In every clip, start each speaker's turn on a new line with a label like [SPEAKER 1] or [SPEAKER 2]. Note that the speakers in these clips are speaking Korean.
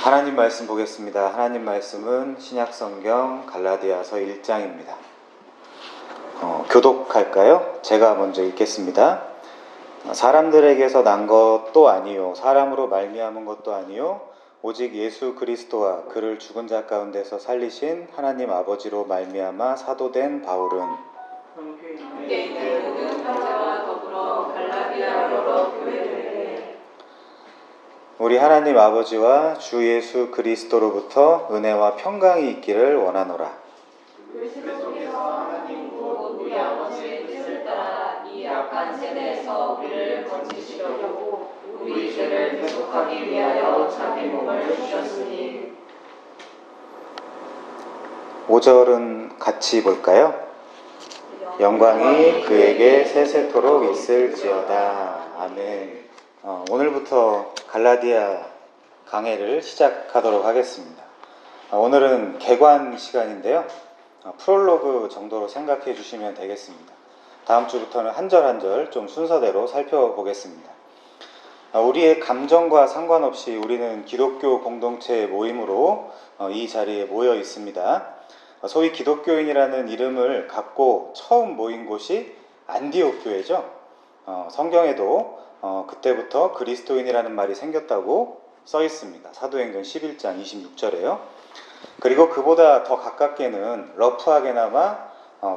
[SPEAKER 1] 하나님 말씀 보겠습니다. 하나님 말씀은 신약성경 갈라디아서 1장입니다. 교독할까요? 제가 먼저 읽겠습니다. 사람들에게서 난 것도 아니요 사람으로 말미암은 것도 아니요 오직 예수 그리스도와 그를 죽은 자 가운데서 살리신 하나님 아버지로 말미암아 사도된 바울은 모든 형제와 더불어 갈라디아 여러 교회들에게 우리 하나님 아버지와 주 예수 그리스도로부터 은혜와 평강이 있기를 원하노라. 그리스도께서 하나님 곧 우리 아버지의 뜻을 따라 이 악한 세대에서 우리를 건지시려고 우리 죄를 대속하기 위하여 자기 몸을 주셨으니 5절은 같이 볼까요? 영광이 그에게 세세토록 있을지어다. 아멘. 오늘부터 갈라디아 강해를 시작하도록 하겠습니다. 오늘은 개관 시간인데요. 프롤로그 정도로 생각해 주시면 되겠습니다. 다음 주부터는 한 절 한 절 좀 순서대로 살펴보겠습니다. 우리의 감정과 상관없이 우리는 기독교 공동체의 모임으로 이 자리에 모여 있습니다. 소위 기독교인이라는 이름을 갖고 처음 모인 곳이 안디옥 교회죠. 성경에도 그때부터 그리스도인이라는 말이 생겼다고 써 있습니다. 사도행전 11장 26절에요. 그리고 그보다 더 가깝게는 러프하게나마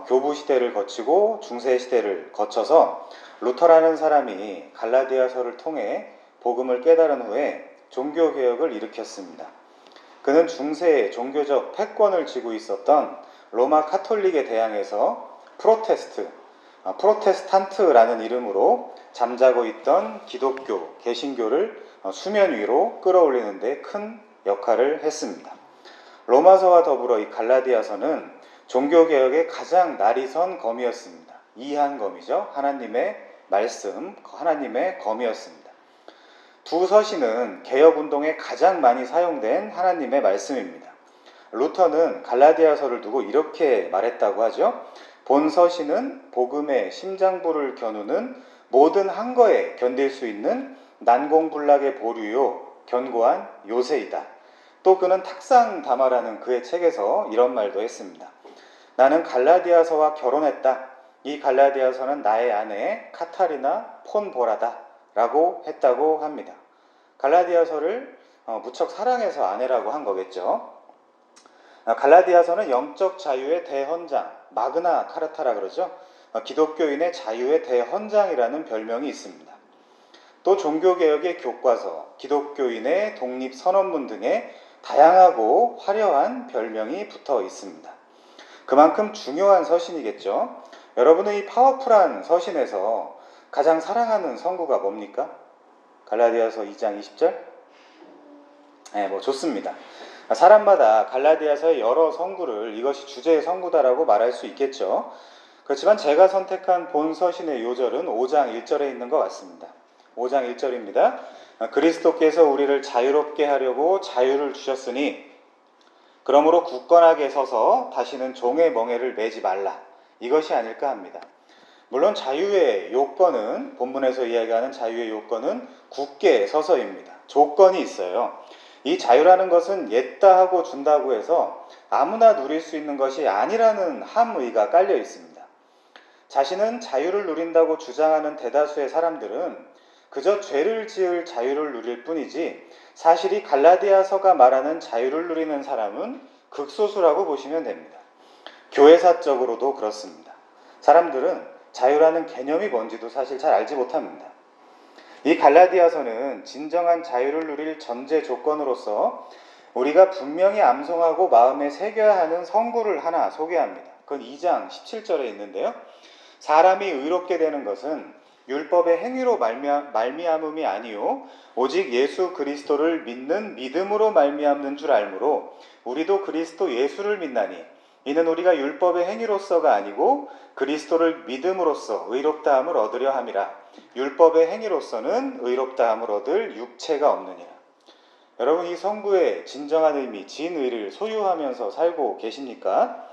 [SPEAKER 1] 교부 시대를 거치고 중세 시대를 거쳐서 루터라는 사람이 갈라디아서를 통해 복음을 깨달은 후에 종교개혁을 일으켰습니다. 그는 중세의 종교적 패권을 쥐고 있었던 로마 카톨릭에 대항해서 프로테스탄트라는 이름으로 잠자고 있던 기독교, 개신교를 수면 위로 끌어올리는 데 큰 역할을 했습니다. 로마서와 더불어 이 갈라디아서는 종교개혁의 가장 날이 선 검이었습니다. 이한 검이죠. 하나님의 말씀, 하나님의 검이었습니다. 두 서신은 개혁운동에 가장 많이 사용된 하나님의 말씀입니다. 루터는 갈라디아서를 두고 이렇게 말했다고 하죠. 본 서신은 복음의 심장부를 겨누는 모든 한거에 견딜 수 있는 난공불락의 보류요 견고한 요새이다. 또 그는 탁상담화라는 그의 책에서 이런 말도 했습니다. 나는 갈라디아서와 결혼했다. 이 갈라디아서는 나의 아내 카타리나 폰보라다 라고 했다고 합니다. 갈라디아서를 무척 사랑해서 아내라고 한 거겠죠. 갈라디아서는 영적 자유의 대헌장, 마그나 카르타라 그러죠. 기독교인의 자유의 대헌장이라는 별명이 있습니다. 또 종교개혁의 교과서, 기독교인의 독립선언문 등의 다양하고 화려한 별명이 붙어 있습니다. 그만큼 중요한 서신이겠죠. 여러분은 이 파워풀한 서신에서 가장 사랑하는 성구가 뭡니까? 갈라디아서 2장 20절? 네, 좋습니다. 사람마다 갈라디아서의 여러 성구를 이것이 주제의 성구다라고 말할 수 있겠죠. 그렇지만 제가 선택한 본 서신의 요절은 5장 1절에 있는 것 같습니다. 5장 1절입니다. 그리스도께서 우리를 자유롭게 하려고 자유를 주셨으니 그러므로 굳건하게 서서 다시는 종의 멍에를 매지 말라. 이것이 아닐까 합니다. 물론 자유의 요건은 본문에서 이야기하는 자유의 요건은 굳게 서서입니다. 조건이 있어요. 이 자유라는 것은 옛다 하고 준다고 해서 아무나 누릴 수 있는 것이 아니라는 함의가 깔려 있습니다. 자신은 자유를 누린다고 주장하는 대다수의 사람들은 그저 죄를 지을 자유를 누릴 뿐이지 사실이 갈라디아서가 말하는 자유를 누리는 사람은 극소수라고 보시면 됩니다. 교회사적으로도 그렇습니다. 사람들은 자유라는 개념이 뭔지도 사실 잘 알지 못합니다. 이 갈라디아서는 진정한 자유를 누릴 전제 조건으로서 우리가 분명히 암송하고 마음에 새겨야 하는 성구를 하나 소개합니다. 그건 2장 17절에 있는데요. 사람이 의롭게 되는 것은 율법의 행위로 말미암음이 아니요 오직 예수 그리스도를 믿는 믿음으로 말미암는 줄 알므로 우리도 그리스도 예수를 믿나니 이는 우리가 율법의 행위로서가 아니고 그리스도를 믿음으로써 의롭다함을 얻으려 함이라. 율법의 행위로서는 의롭다함을 얻을 육체가 없느니라. 여러분 이 성구의 진정한 의미, 진의를 소유하면서 살고 계십니까?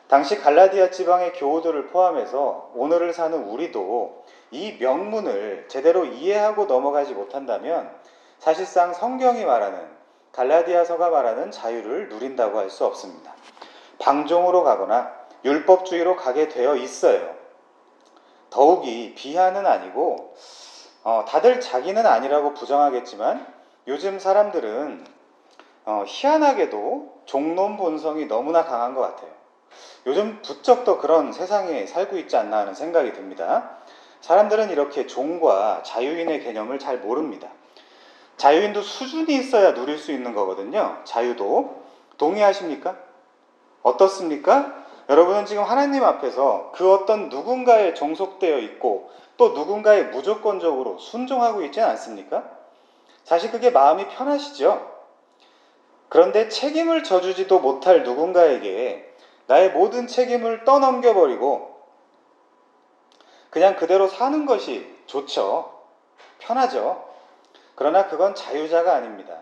[SPEAKER 1] 당시 갈라디아 지방의 교우들을 포함해서 오늘을 사는 우리도 이 명문을 제대로 이해하고 넘어가지 못한다면 사실상 성경이 말하는 갈라디아서가 말하는 자유를 누린다고 할 수 없습니다. 방종으로 가거나 율법주의로 가게 되어 있어요. 더욱이 비하는 아니고 다들 자기는 아니라고 부정하겠지만 요즘 사람들은 희한하게도 종론 본성이 너무나 강한 것 같아요. 요즘 부쩍 더 그런 세상에 살고 있지 않나 하는 생각이 듭니다. 사람들은 이렇게 종과 자유인의 개념을 잘 모릅니다. 자유인도 수준이 있어야 누릴 수 있는 거거든요. 자유도. 동의하십니까? 어떻습니까? 여러분은 지금 하나님 앞에서 그 어떤 누군가에 종속되어 있고 또 누군가에 무조건적으로 순종하고 있지 않습니까? 사실 그게 마음이 편하시죠? 그런데 책임을 져주지도 못할 누군가에게 나의 모든 책임을 떠넘겨버리고 그냥 그대로 사는 것이 좋죠. 편하죠. 그러나 그건 자유자가 아닙니다.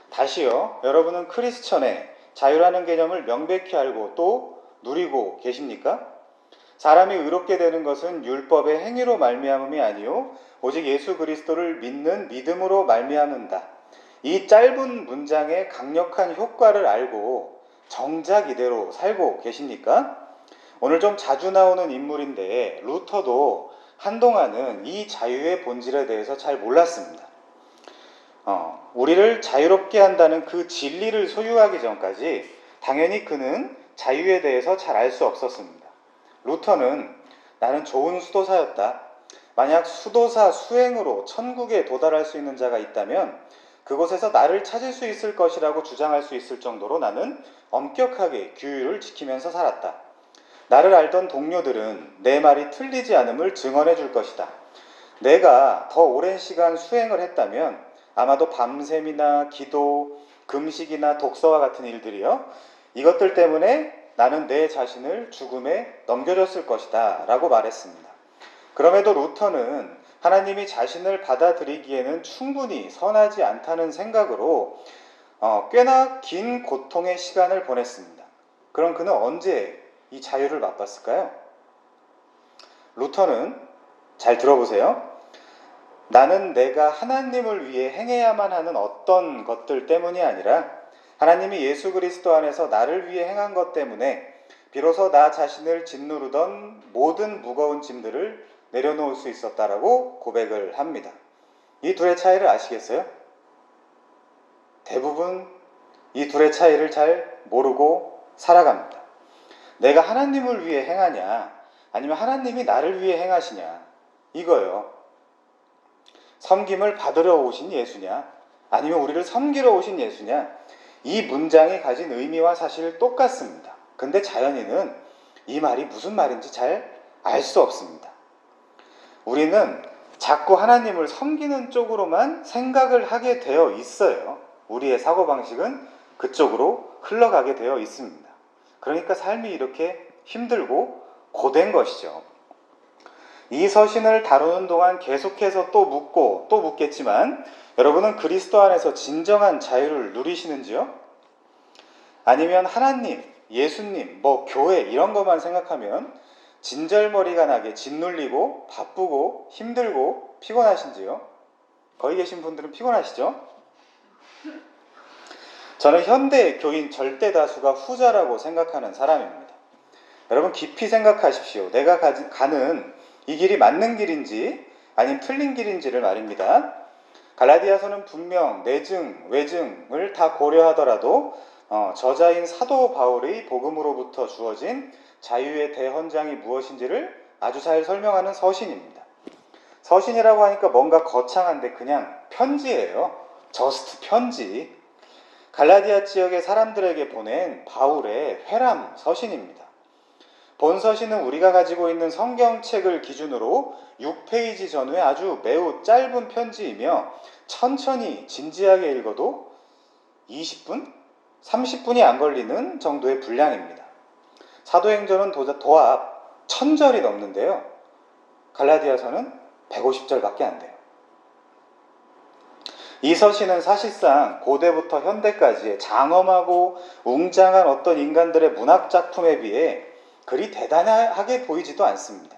[SPEAKER 1] 다시요, 여러분은 크리스천의 자유라는 개념을 명백히 알고 또 누리고 계십니까? 사람이 의롭게 되는 것은 율법의 행위로 말미암음이 아니요 오직 예수 그리스도를 믿는 믿음으로 말미암는다. 이 짧은 문장의 강력한 효과를 알고 정작 이대로 살고 계십니까? 오늘 좀 자주 나오는 인물인데 루터도 한동안은 이 자유의 본질에 대해서 잘 몰랐습니다. 우리를 자유롭게 한다는 그 진리를 소유하기 전까지 당연히 그는 자유에 대해서 잘 알 수 없었습니다. 루터는 나는 좋은 수도사였다. 만약 수도사 수행으로 천국에 도달할 수 있는 자가 있다면 그곳에서 나를 찾을 수 있을 것이라고 주장할 수 있을 정도로 나는 엄격하게 규율을 지키면서 살았다. 나를 알던 동료들은 내 말이 틀리지 않음을 증언해 줄 것이다. 내가 더 오랜 시간 수행을 했다면 아마도 밤샘이나 기도, 금식이나 독서와 같은 일들이요. 이것들 때문에 나는 내 자신을 죽음에 넘겨줬을 것이다 라고 말했습니다. 그럼에도 루터는 하나님이 자신을 받아들이기에는 충분히 선하지 않다는 생각으로 꽤나 긴 고통의 시간을 보냈습니다. 그럼 그는 언제 이 자유를 맛봤을까요? 루터는 잘 들어보세요. 나는 내가 하나님을 위해 행해야만 하는 어떤 것들 때문이 아니라 하나님이 예수 그리스도 안에서 나를 위해 행한 것 때문에 비로소 나 자신을 짓누르던 모든 무거운 짐들을 내려놓을 수 있었다라고 고백을 합니다. 이 둘의 차이를 아시겠어요? 대부분 이 둘의 차이를 잘 모르고 살아갑니다. 내가 하나님을 위해 행하냐 아니면 하나님이 나를 위해 행하시냐 이거요. 섬김을 받으러 오신 예수냐 아니면 우리를 섬기러 오신 예수냐 이 문장이 가진 의미와 사실 똑같습니다. 근데 자연인은 이 말이 무슨 말인지 잘 알 수 없습니다. 우리는 자꾸 하나님을 섬기는 쪽으로만 생각을 하게 되어 있어요. 우리의 사고방식은 그쪽으로 흘러가게 되어 있습니다. 그러니까 삶이 이렇게 힘들고 고된 것이죠. 이 서신을 다루는 동안 계속해서 또 묻고 또 묻겠지만 여러분은 그리스도 안에서 진정한 자유를 누리시는지요? 아니면 하나님, 예수님, 교회 이런 것만 생각하면 진절머리가 나게 짓눌리고 바쁘고 힘들고 피곤하신지요? 거기 계신 분들은 피곤하시죠? 저는 현대 교인 절대 다수가 후자라고 생각하는 사람입니다. 여러분 깊이 생각하십시오. 내가 가는 이 길이 맞는 길인지 아니면 틀린 길인지를 말입니다. 갈라디아서는 분명 내증, 외증을 다 고려하더라도 저자인 사도 바울의 복음으로부터 주어진 자유의 대헌장이 무엇인지를 아주 잘 설명하는 서신입니다. 서신이라고 하니까 뭔가 거창한데 그냥 편지예요. 저스트 편지. 갈라디아 지역의 사람들에게 보낸 바울의 회람 서신입니다. 본 서신은 우리가 가지고 있는 성경책을 기준으로 6페이지 전후의 아주 매우 짧은 편지이며 천천히 진지하게 읽어도 20분? 30분이 안 걸리는 정도의 분량입니다. 사도행전은 도합 1000절이 넘는데요. 갈라디아서는 150절밖에 안 돼요. 이 서신은 사실상 고대부터 현대까지의 장엄하고 웅장한 어떤 인간들의 문학작품에 비해 그리 대단하게 보이지도 않습니다.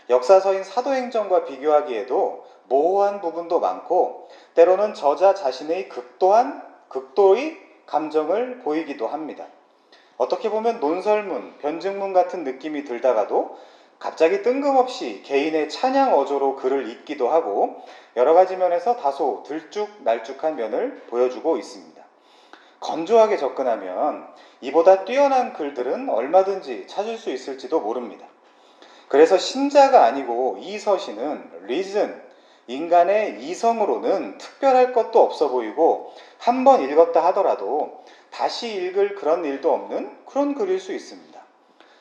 [SPEAKER 1] 역사서인 사도행전과 비교하기에도 모호한 부분도 많고 때로는 저자 자신의 극도한 극도의 감정을 보이기도 합니다. 어떻게 보면 논설문, 변증문 같은 느낌이 들다가도 갑자기 뜬금없이 개인의 찬양 어조로 글을 읽기도 하고 여러 가지 면에서 다소 들쭉날쭉한 면을 보여주고 있습니다. 건조하게 접근하면 이보다 뛰어난 글들은 얼마든지 찾을 수 있을지도 모릅니다. 그래서 신자가 아니고 이 서신은 리즌, 인간의 이성으로는 특별할 것도 없어 보이고 한 번 읽었다 하더라도 다시 읽을 그런 일도 없는 그런 글일 수 있습니다.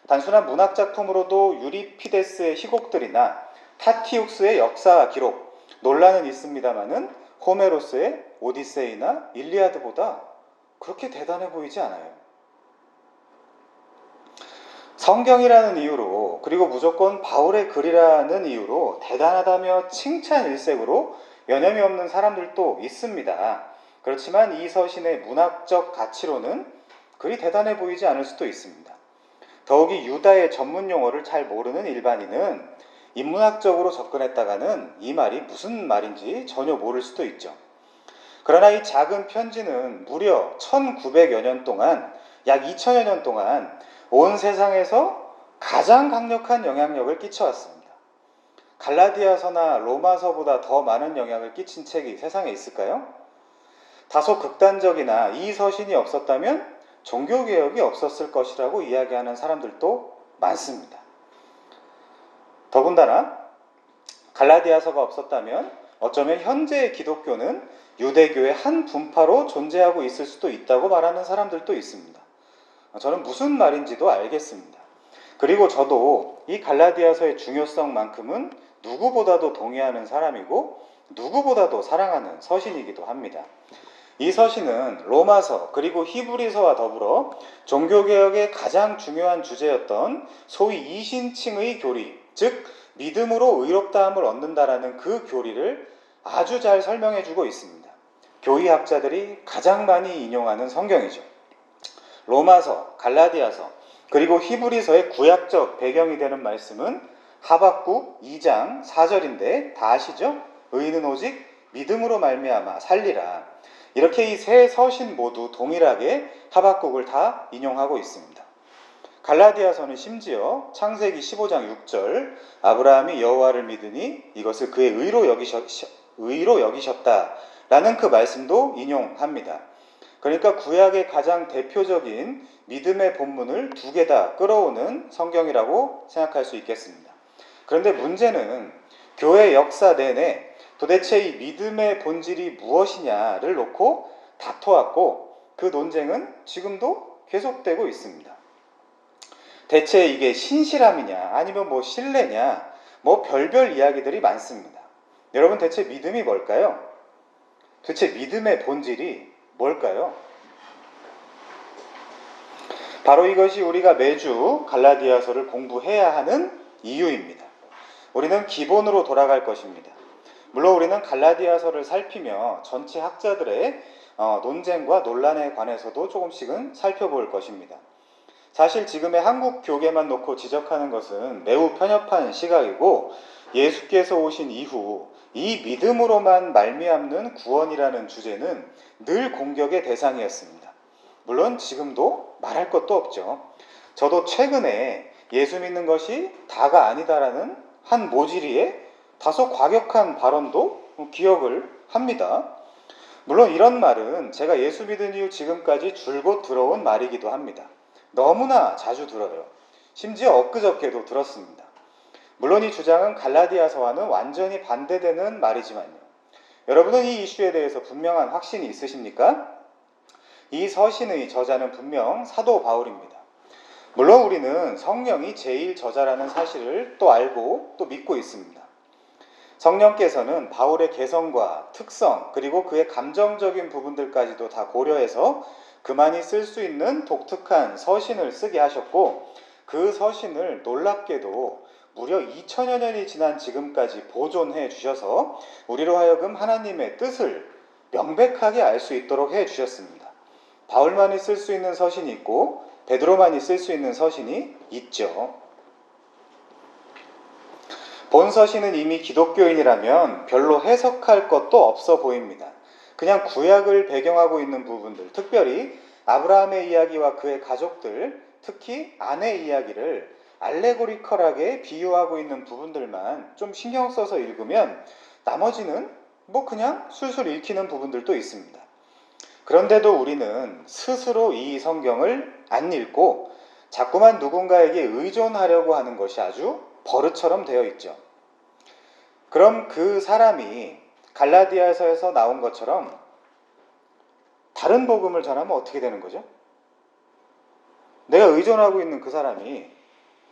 [SPEAKER 1] 단순한 문학작품으로도 유리피데스의 희곡들이나 타티욱스의 역사 기록, 논란은 있습니다마는 호메로스의 오디세이나 일리아드보다 그렇게 대단해 보이지 않아요. 성경이라는 이유로 그리고 무조건 바울의 글이라는 이유로 대단하다며 칭찬 일색으로 여념이 없는 사람들도 있습니다. 그렇지만 이 서신의 문학적 가치로는 그리 대단해 보이지 않을 수도 있습니다. 더욱이 유다의 전문 용어를 잘 모르는 일반인은 인문학적으로 접근했다가는 이 말이 무슨 말인지 전혀 모를 수도 있죠. 그러나 이 작은 편지는 무려 1900여 년 동안, 약 2000여 년 동안 온 세상에서 가장 강력한 영향력을 끼쳐왔습니다. 갈라디아서나 로마서보다 더 많은 영향을 끼친 책이 세상에 있을까요? 다소 극단적이나 이 서신이 없었다면 종교개혁이 없었을 것이라고 이야기하는 사람들도 많습니다. 더군다나 갈라디아서가 없었다면 어쩌면 현재의 기독교는 유대교의 한 분파로 존재하고 있을 수도 있다고 말하는 사람들도 있습니다. 저는 무슨 말인지도 알겠습니다. 그리고 저도 이 갈라디아서의 중요성만큼은 누구보다도 동의하는 사람이고 누구보다도 사랑하는 서신이기도 합니다. 이 서신은 로마서 그리고 히브리서와 더불어 종교개혁의 가장 중요한 주제였던 소위 이신칭의 교리, 즉 믿음으로 의롭다함을 얻는다라는 그 교리를 아주 잘 설명해주고 있습니다. 교의학자들이 가장 많이 인용하는 성경이죠. 로마서, 갈라디아서, 그리고 히브리서의 구약적 배경이 되는 말씀은 하박국 2장 4절인데 다 아시죠? 의인은 오직 믿음으로 말미암아 살리라. 이렇게 이 세 서신 모두 동일하게 하박국을 다 인용하고 있습니다. 갈라디아서는 심지어 창세기 15장 6절 아브라함이 여호와를 믿으니 이것을 그의 의로 여기셨다라는 그 말씀도 인용합니다. 그러니까 구약의 가장 대표적인 믿음의 본문을 두 개 다 끌어오는 성경이라고 생각할 수 있겠습니다. 그런데 문제는 교회 역사 내내 도대체 이 믿음의 본질이 무엇이냐를 놓고 다퉈왔고 그 논쟁은 지금도 계속되고 있습니다. 대체 이게 신실함이냐 아니면 신뢰냐 별별 이야기들이 많습니다. 여러분 대체 믿음이 뭘까요? 도대체 믿음의 본질이 뭘까요? 바로 이것이 우리가 매주 갈라디아서를 공부해야 하는 이유입니다. 우리는 기본으로 돌아갈 것입니다. 물론 우리는 갈라디아서를 살피며 전체 학자들의 논쟁과 논란에 관해서도 조금씩은 살펴볼 것입니다. 사실 지금의 한국 교계만 놓고 지적하는 것은 매우 편협한 시각이고 예수께서 오신 이후 이 믿음으로만 말미암는 구원이라는 주제는 늘 공격의 대상이었습니다. 물론 지금도 말할 것도 없죠. 저도 최근에 예수 믿는 것이 다가 아니다라는 한 모지리의 다소 과격한 발언도 기억을 합니다. 물론 이런 말은 제가 예수 믿은 이후 지금까지 줄곧 들어온 말이기도 합니다. 너무나 자주 들어요. 심지어 엊그저께도 들었습니다. 물론 이 주장은 갈라디아서와는 완전히 반대되는 말이지만요. 여러분은 이 이슈에 대해서 분명한 확신이 있으십니까? 이 서신의 저자는 분명 사도 바울입니다. 물론 우리는 성령이 제일 저자라는 사실을 또 알고 또 믿고 있습니다. 성령께서는 바울의 개성과 특성 그리고 그의 감정적인 부분들까지도 다 고려해서 그만이 쓸 수 있는 독특한 서신을 쓰게 하셨고 그 서신을 놀랍게도 무려 2000여 년이 지난 지금까지 보존해 주셔서 우리로 하여금 하나님의 뜻을 명백하게 알 수 있도록 해 주셨습니다. 바울만이 쓸 수 있는 서신이 있고 베드로만이 쓸 수 있는 서신이 있죠. 본 서신은 이미 기독교인이라면 별로 해석할 것도 없어 보입니다. 그냥 구약을 배경하고 있는 부분들, 특별히 아브라함의 이야기와 그의 가족들, 특히 아내의 이야기를 알레고리컬하게 비유하고 있는 부분들만 좀 신경 써서 읽으면 나머지는 뭐 그냥 술술 읽히는 부분들도 있습니다. 그런데도 우리는 스스로 이 성경을 안 읽고 자꾸만 누군가에게 의존하려고 하는 것이 아주 버릇처럼 되어 있죠. 그럼 그 사람이 갈라디아서에서 나온 것처럼 다른 복음을 전하면 어떻게 되는 거죠? 내가 의존하고 있는 그 사람이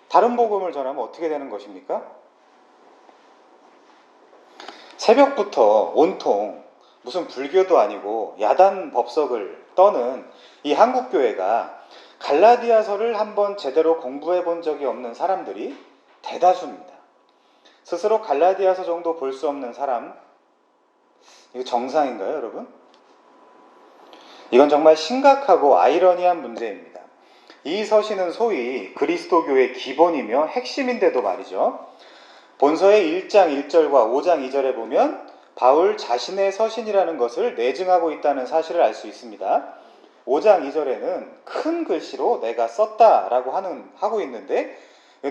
[SPEAKER 1] 다른 복음을 전하면 어떻게 되는 것입니까? 새벽부터 온통 무슨 불교도 아니고 야단 법석을 떠는 이 한국교회가 갈라디아서를 한번 제대로 공부해 본 적이 없는 사람들이 대다수입니다. 스스로 갈라디아서 정도 볼 수 없는 사람, 이거 정상인가요, 여러분? 이건 정말 심각하고 아이러니한 문제입니다. 이 서신은 소위 그리스도교의 기본이며 핵심인데도 말이죠. 본서의 1장 1절과 5장 2절에 보면 바울 자신의 서신이라는 것을 내증하고 있다는 사실을 알 수 있습니다. 5장 2절에는 큰 글씨로 내가 썼다라고 하고 있는데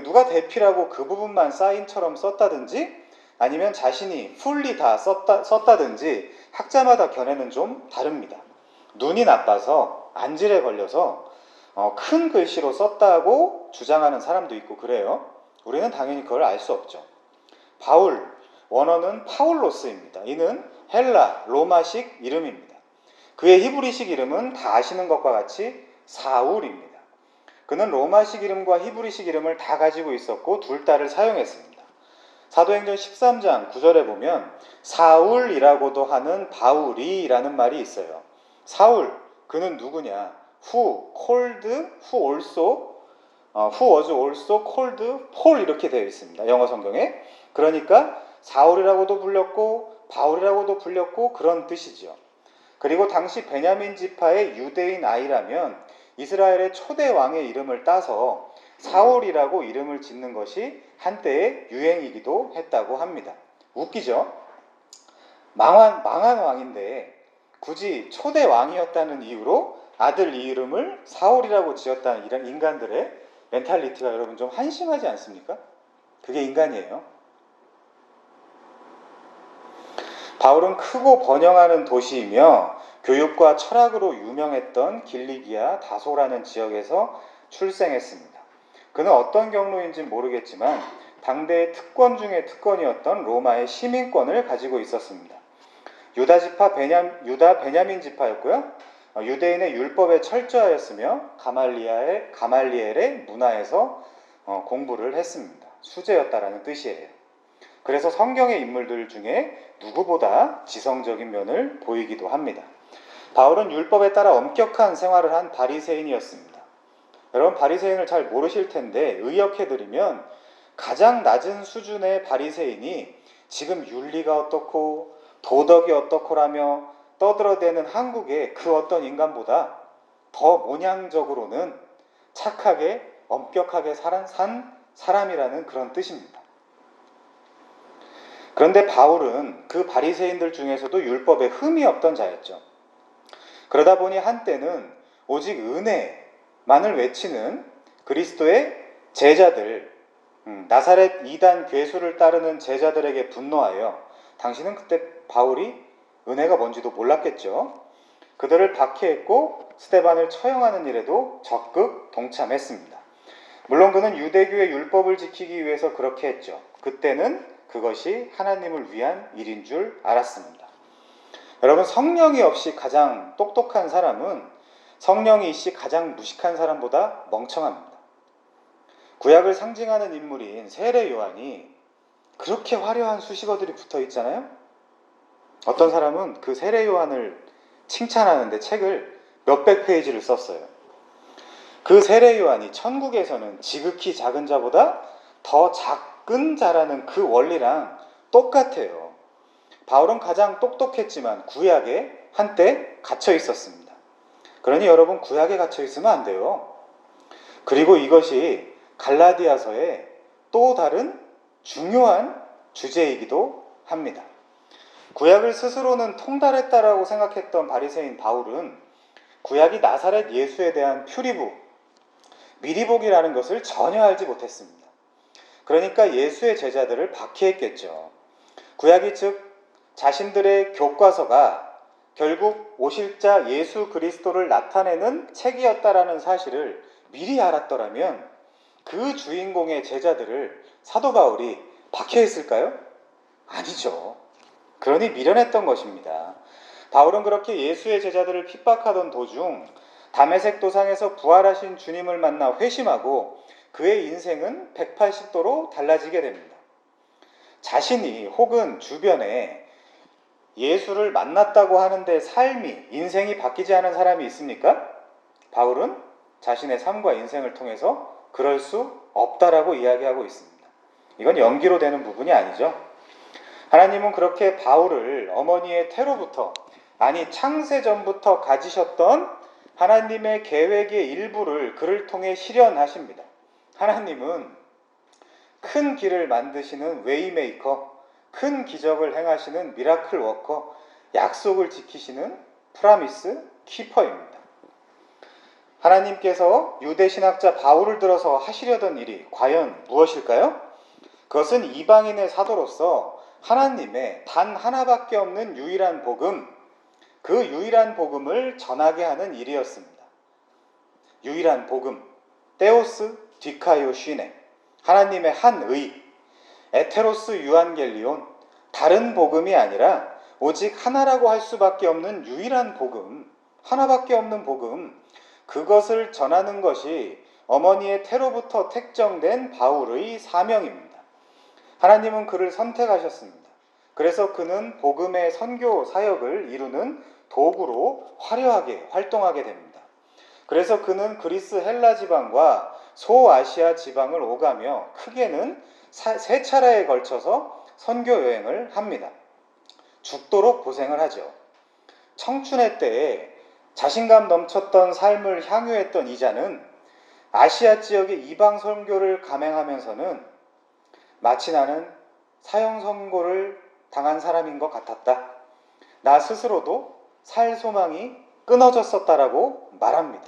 [SPEAKER 1] 누가 대필하고 그 부분만 사인처럼 썼다든지 아니면 자신이 풀리 다 썼다든지 학자마다 견해는 좀 다릅니다. 눈이 나빠서 안질에 걸려서 큰 글씨로 썼다고 주장하는 사람도 있고 그래요. 우리는 당연히 그걸 알 수 없죠. 바울, 원어는 파울로스입니다. 이는 헬라, 로마식 이름입니다. 그의 히브리식 이름은 다 아시는 것과 같이 사울입니다. 그는 로마식 이름과 히브리식 이름을 다 가지고 있었고 둘 다를 사용했습니다. 사도행전 13장 9절에 보면 사울이라고도 하는 바울이라는 말이 있어요. 사울, 그는 누구냐? who was also called Paul 이렇게 되어 있습니다. 영어 성경에. 그러니까 사울이라고도 불렸고 바울이라고도 불렸고 그런 뜻이죠. 그리고 당시 베냐민 지파의 유대인 아이라면 이스라엘의 초대 왕의 이름을 따서 사울이라고 이름을 짓는 것이 한때의 유행이기도 했다고 합니다. 웃기죠? 망한 왕인데 굳이 초대 왕이었다는 이유로 아들 이름을 사울이라고 지었다는 이런 인간들의 멘탈리티가 여러분 좀 한심하지 않습니까? 그게 인간이에요. 바울은 크고 번영하는 도시이며 교육과 철학으로 유명했던 길리기아 다소라는 지역에서 출생했습니다. 그는 어떤 경로인지 모르겠지만 당대의 특권 중의 특권이었던 로마의 시민권을 가지고 있었습니다. 유다 베냐민 지파였고요. 유대인의 율법에 철저하였으며 가말리엘의 문화에서 공부를 했습니다. 수재였다라는 뜻이에요. 그래서 성경의 인물들 중에 누구보다 지성적인 면을 보이기도 합니다. 바울은 율법에 따라 엄격한 생활을 한 바리새인이었습니다. 여러분 바리새인을 잘 모르실 텐데 의역해드리면 가장 낮은 수준의 바리새인이 지금 윤리가 어떻고 도덕이 어떻고라며 떠들어대는 한국의 그 어떤 인간보다 더 모양적으로는 착하게 엄격하게 산 사람이라는 그런 뜻입니다. 그런데 바울은 그 바리새인들 중에서도 율법에 흠이 없던 자였죠. 그러다 보니 한때는 오직 은혜만을 외치는 그리스도의 제자들, 나사렛 이단 괴수를 따르는 제자들에게 분노하여 당신은 그때 바울이 은혜가 뭔지도 몰랐겠죠. 그들을 박해했고 스데반을 처형하는 일에도 적극 동참했습니다. 물론 그는 유대교의 율법을 지키기 위해서 그렇게 했죠. 그때는 그것이 하나님을 위한 일인 줄 알았습니다. 여러분 성령이 없이 가장 똑똑한 사람은 성령이 있이 가장 무식한 사람보다 멍청합니다. 구약을 상징하는 인물인 세례 요한이 그렇게 화려한 수식어들이 붙어 있잖아요. 어떤 사람은 그 세례 요한을 칭찬하는데 책을 몇백 페이지를 썼어요. 그 세례 요한이 천국에서는 지극히 작은 자보다 더 작은 자라는 그 원리랑 똑같아요. 바울은 가장 똑똑했지만 구약에 한때 갇혀 있었습니다. 그러니 여러분 구약에 갇혀 있으면 안 돼요. 그리고 이것이 갈라디아서의 또 다른 중요한 주제이기도 합니다. 구약을 스스로는 통달했다라고 생각했던 바리새인 바울은 구약이 나사렛 예수에 대한 표리부, 미리보기라는 것을 전혀 알지 못했습니다. 그러니까 예수의 제자들을 박해했겠죠. 구약이 즉 자신들의 교과서가 결국 오실 자 예수 그리스도를 나타내는 책이었다라는 사실을 미리 알았더라면 그 주인공의 제자들을 사도 바울이 박해했을까요? 아니죠. 그러니 미련했던 것입니다. 바울은 그렇게 예수의 제자들을 핍박하던 도중 다메섹 도상에서 부활하신 주님을 만나 회심하고 그의 인생은 180도로 달라지게 됩니다. 자신이 혹은 주변에 예수를 만났다고 하는데 삶이, 인생이 바뀌지 않은 사람이 있습니까? 바울은 자신의 삶과 인생을 통해서 그럴 수 없다라고 이야기하고 있습니다. 이건 연기로 되는 부분이 아니죠. 하나님은 그렇게 바울을 어머니의 태로부터, 아니 창세전부터 가지셨던 하나님의 계획의 일부를 그를 통해 실현하십니다. 하나님은 큰 길을 만드시는 웨이메이커, 큰 기적을 행하시는 미라클 워커, 약속을 지키시는 프라미스 키퍼입니다. 하나님께서 유대 신학자 바울을 들어서 하시려던 일이 과연 무엇일까요? 그것은 이방인의 사도로서 하나님의 단 하나밖에 없는 유일한 복음, 그 유일한 복음을 전하게 하는 일이었습니다. 유일한 복음, 테오스 디카이오 슈네, 하나님의 한 의, 에테로스 유안겔리온, 다른 복음이 아니라 오직 하나라고 할 수밖에 없는 유일한 복음, 하나밖에 없는 복음, 그것을 전하는 것이 어머니의 태로부터 택정된 바울의 사명입니다. 하나님은 그를 선택하셨습니다. 그래서 그는 복음의 선교 사역을 이루는 도구로 화려하게 활동하게 됩니다. 그래서 그는 그리스 헬라 지방과 소아시아 지방을 오가며 크게는 세 차례에 걸쳐서 선교 여행을 합니다. 죽도록 고생을 하죠. 청춘의 때에 자신감 넘쳤던 삶을 향유했던 이자는 아시아 지역의 이방 선교를 감행하면서는 마치 나는 사형 선고를 당한 사람인 것 같았다. 나 스스로도 살 소망이 끊어졌었다라고 말합니다.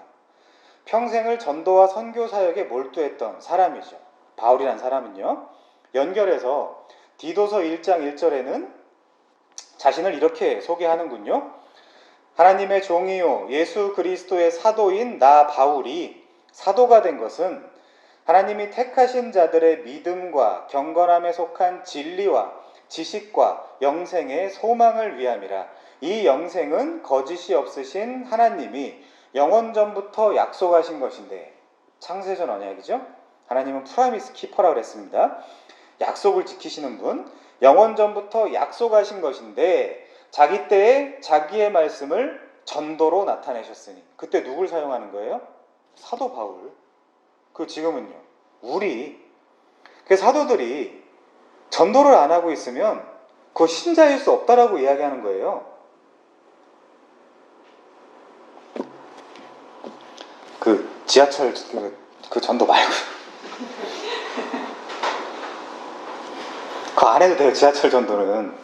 [SPEAKER 1] 평생을 전도와 선교 사역에 몰두했던 사람이죠. 바울이란 사람은요. 연결해서 디도서 1장 1절에는 자신을 이렇게 소개하는군요. 하나님의 종이요 예수 그리스도의 사도인 나 바울이 사도가 된 것은 하나님이 택하신 자들의 믿음과 경건함에 속한 진리와 지식과 영생의 소망을 위함이라. 이 영생은 거짓이 없으신 하나님이 영원전부터 약속하신 것인데, 창세전 언약이죠. 하나님은 프라미스 키퍼라고 그랬습니다. 약속을 지키시는 분, 영원전부터 약속하신 것인데 자기 때에 자기의 말씀을 전도로 나타내셨으니, 그때 누굴 사용하는 거예요? 사도 바울. 그 지금은요, 우리. 그 사도들이 전도를 안 하고 있으면 그거 신자일 수 없다라고 이야기하는 거예요. 그 지하철 그 전도 말고 그 안 해도 돼요. 지하철 전도는.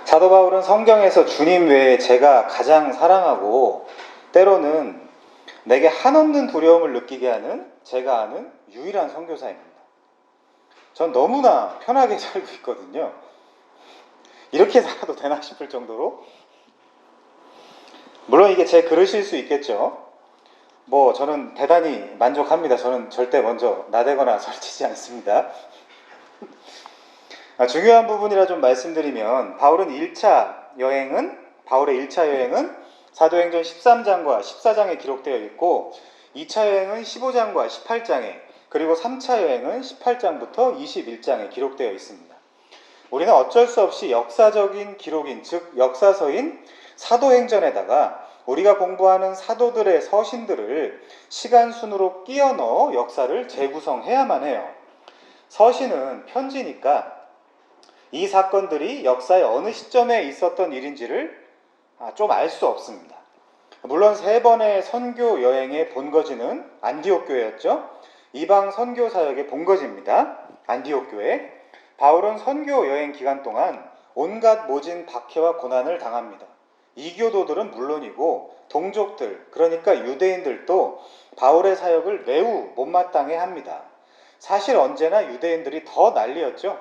[SPEAKER 1] 사도 바울은 성경에서 주님 외에 제가 가장 사랑하고 때로는 내게 한없는 두려움을 느끼게 하는 제가 아는 유일한 선교사입니다. 전 너무나 편하게 살고 있거든요. 이렇게 살아도 되나 싶을 정도로. 물론 이게 제 그릇일 수 있겠죠. 저는 대단히 만족합니다. 저는 절대 먼저 나대거나 설치지 않습니다. 중요한 부분이라 좀 말씀드리면, 바울의 1차 여행은 사도행전 13장과 14장에 기록되어 있고, 2차 여행은 15장과 18장에, 그리고 3차 여행은 18장부터 21장에 기록되어 있습니다. 우리는 어쩔 수 없이 역사적인 기록인, 즉 역사서인 사도행전에다가 우리가 공부하는 사도들의 서신들을 시간순으로 끼워 넣어 역사를 재구성해야만 해요. 서신은 편지니까 이 사건들이 역사의 어느 시점에 있었던 일인지를 좀 알 수 없습니다. 물론 3번의 선교 여행의 본거지는 안디옥 교회였죠. 이방 선교 사역의 본거지입니다. 안디옥 교회. 바울은 선교 여행 기간 동안 온갖 모진 박해와 고난을 당합니다. 이교도들은 물론이고 동족들, 그러니까 유대인들도 바울의 사역을 매우 못마땅해 합니다. 사실 언제나 유대인들이 더 난리였죠.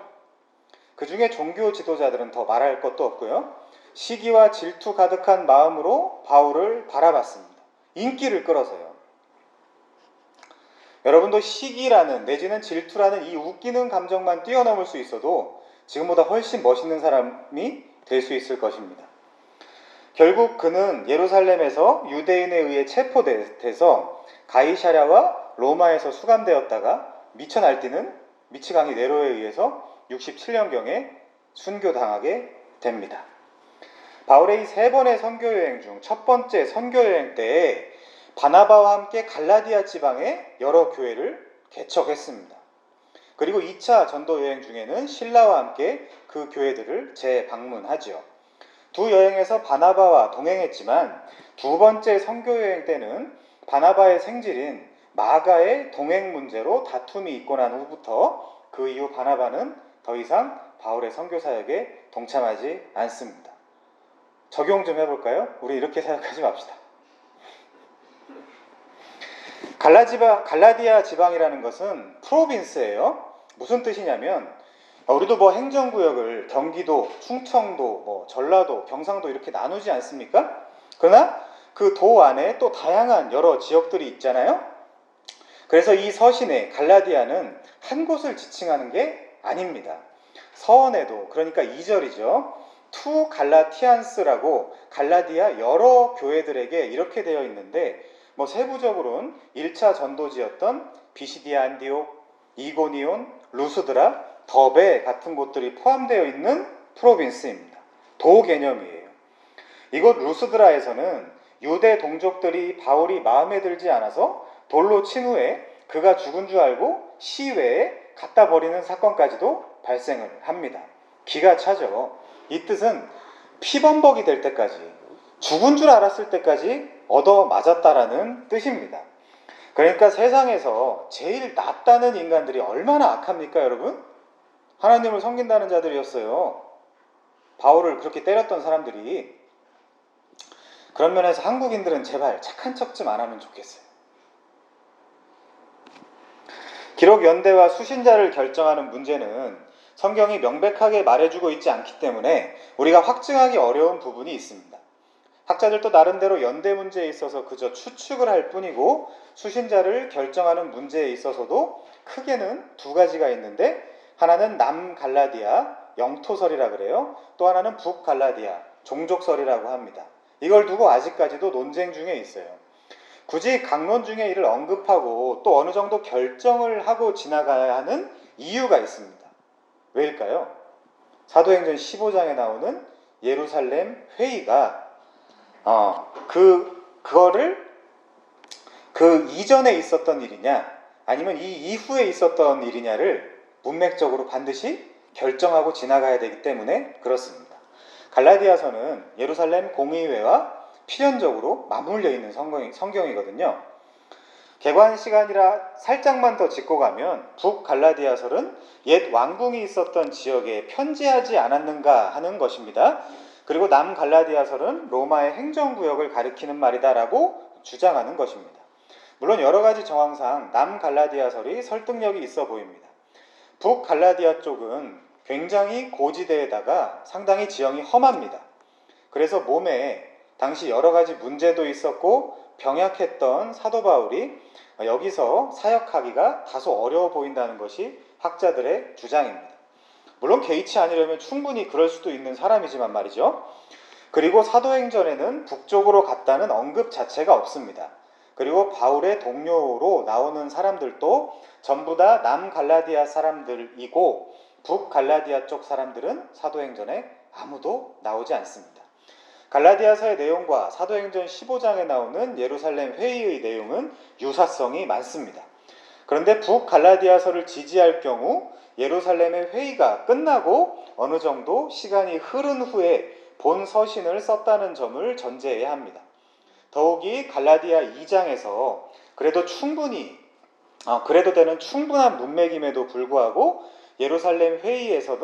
[SPEAKER 1] 그 중에 종교 지도자들은 더 말할 것도 없고요. 시기와 질투 가득한 마음으로 바울을 바라봤습니다. 인기를 끌어서요. 여러분도 시기라는 내지는 질투라는 이 웃기는 감정만 뛰어넘을 수 있어도 지금보다 훨씬 멋있는 사람이 될 수 있을 것입니다. 결국 그는 예루살렘에서 유대인에 의해 체포돼서 가이사랴와 로마에서 수감되었다가 미쳐 날뛰는 미치광이 네로에 의해서 67년경에 순교당하게 됩니다. 바울의 이 세 번의 선교여행 중 첫 번째 선교여행 때에 바나바와 함께 갈라디아 지방의 여러 교회를 개척했습니다. 그리고 2차 전도여행 중에는 실라와 함께 그 교회들을 재방문하죠. 두 여행에서 바나바와 동행했지만 두 번째 선교여행 때는 바나바의 생질인 마가의 동행 문제로 다툼이 있고 난 후부터 그 이후 바나바는 더 이상 바울의 선교 사역에 동참하지 않습니다. 적용 좀 해볼까요? 우리 이렇게 생각하지 맙시다. 갈라디아 지방이라는 것은 프로빈스예요. 무슨 뜻이냐면 우리도 뭐 행정구역을 경기도, 충청도, 뭐 전라도, 경상도 이렇게 나누지 않습니까? 그러나 그 도 안에 또 다양한 여러 지역들이 있잖아요. 그래서 이 서신의 갈라디아는 한 곳을 지칭하는 게 아닙니다. 서원에도, 그러니까 2절이죠. 투 갈라티안스라고 갈라디아 여러 교회들에게 이렇게 되어 있는데 뭐 세부적으로는 1차 전도지였던 비시디아 안디옥, 이고니온, 루스드라, 더베 같은 곳들이 포함되어 있는 프로빈스입니다. 도 개념이에요. 이곳 루스드라에서는 유대 동족들이 바울이 마음에 들지 않아서 돌로 친 후에 그가 죽은 줄 알고 시외에 갖다 버리는 사건까지도 발생을 합니다. 기가 차죠. 이 뜻은 피범벅이 될 때까지, 죽은 줄 알았을 때까지 얻어 맞았다라는 뜻입니다. 그러니까 세상에서 제일 낫다는 인간들이 얼마나 악합니까, 여러분? 하나님을 섬긴다는 자들이었어요. 바울을 그렇게 때렸던 사람들이. 그런 면에서 한국인들은 제발 착한 척 좀 안 하면 좋겠어요. 기록 연대와 수신자를 결정하는 문제는 성경이 명백하게 말해주고 있지 않기 때문에 우리가 확증하기 어려운 부분이 있습니다. 학자들도 나름대로 연대 문제에 있어서 그저 추측을 할 뿐이고 수신자를 결정하는 문제에 있어서도 크게는 두 가지가 있는데 하나는 남갈라디아 영토설이라 그래요. 또 하나는 북갈라디아 종족설이라고 합니다. 이걸 두고 아직까지도 논쟁 중에 있어요. 굳이 강론 중에 이를 언급하고 또 어느 정도 결정을 하고 지나가야 하는 이유가 있습니다. 왜일까요? 사도행전 15장에 나오는 예루살렘 회의가 그거를 그 이전에 있었던 일이냐 아니면 이 이후에 있었던 일이냐를 문맥적으로 반드시 결정하고 지나가야 되기 때문에 그렇습니다. 갈라디아서는 예루살렘 공의회와 필연적으로 맞물려 있는 성경이거든요. 개관 시간이라 살짝만 더 짚고 가면 북갈라디아설은 옛 왕궁이 있었던 지역에 편지하지 않았는가 하는 것입니다. 그리고 남갈라디아설은 로마의 행정구역을 가리키는 말이다라고 주장하는 것입니다. 물론 여러 가지 정황상 남갈라디아설이 설득력이 있어 보입니다. 북갈라디아 쪽은 굉장히 고지대에다가 상당히 지형이 험합니다. 그래서 몸에 당시 여러 가지 문제도 있었고 병약했던 사도 바울이 여기서 사역하기가 다소 어려워 보인다는 것이 학자들의 주장입니다. 물론 개의치 않으려면 충분히 그럴 수도 있는 사람이지만 말이죠. 그리고 사도행전에는 북쪽으로 갔다는 언급 자체가 없습니다. 그리고 바울의 동료로 나오는 사람들도 전부 다 남갈라디아 사람들이고 북갈라디아 쪽 사람들은 사도행전에 아무도 나오지 않습니다. 갈라디아서의 내용과 사도행전 15장에 나오는 예루살렘 회의의 내용은 유사성이 많습니다. 그런데 북갈라디아서를 지지할 경우 예루살렘의 회의가 끝나고 어느 정도 시간이 흐른 후에 본 서신을 썼다는 점을 전제해야 합니다. 더욱이 갈라디아 2장에서 그래도 충분히 그래도 되는 충분한 문맥임에도 불구하고 예루살렘 회의에서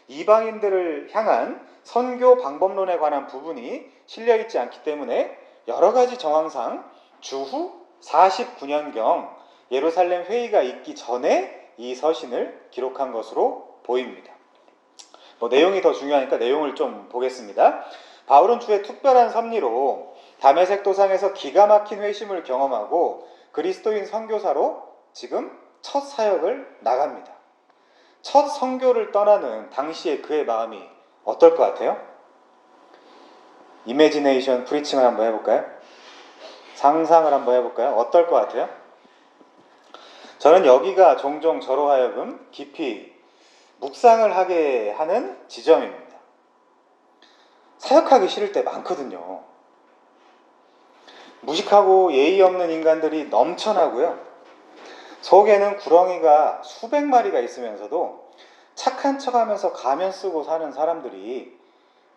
[SPEAKER 1] 이방인들을 향한 선교 방법론에 관한 부분이 실려 있지 않기 때문에 여러 가지 정황상 주후 49년경 예루살렘 회의가 있기 전에 이 서신을 기록한 것으로 보입니다. 내용이 더 중요하니까 내용을 좀 보겠습니다. 바울은 주의 특별한 섭리로 다메섹 도상에서 기가 막힌 회심을 경험하고 그리스도인 선교사로 지금 첫 사역을 나갑니다. 첫 선교를 떠나는 당시의 그의 마음이 어떨 것 같아요? 이매지네이션 프리칭을 한번 해볼까요? 상상을 한번 해볼까요? 어떨 것 같아요? 저는 여기가 종종 저로 하여금 깊이 묵상을 하게 하는 지점입니다. 사역하기 싫을 때 많거든요. 무식하고 예의 없는 인간들이 넘쳐나고요. 속에는 구렁이가 수백 마리가 있으면서도 착한 척하면서 가면 쓰고 사는 사람들이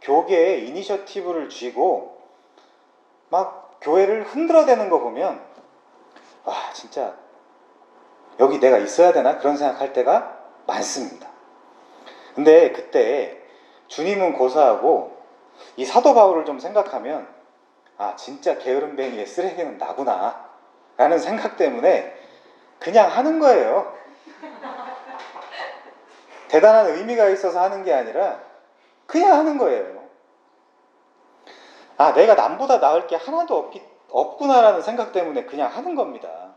[SPEAKER 1] 교계에 이니셔티브를 쥐고 막 교회를 흔들어대는 거 보면 와, 진짜 여기 내가 있어야 되나? 그런 생각할 때가 많습니다. 근데 그때 주님은 고사하고 이 사도 바울을 좀 생각하면 진짜 게으름뱅이의 쓰레기는 나구나 라는 생각 때문에 그냥 하는 거예요. 대단한 의미가 있어서 하는 게 아니라 그냥 하는 거예요. 내가 남보다 나을 게 하나도 없구나라는 생각 때문에 그냥 하는 겁니다.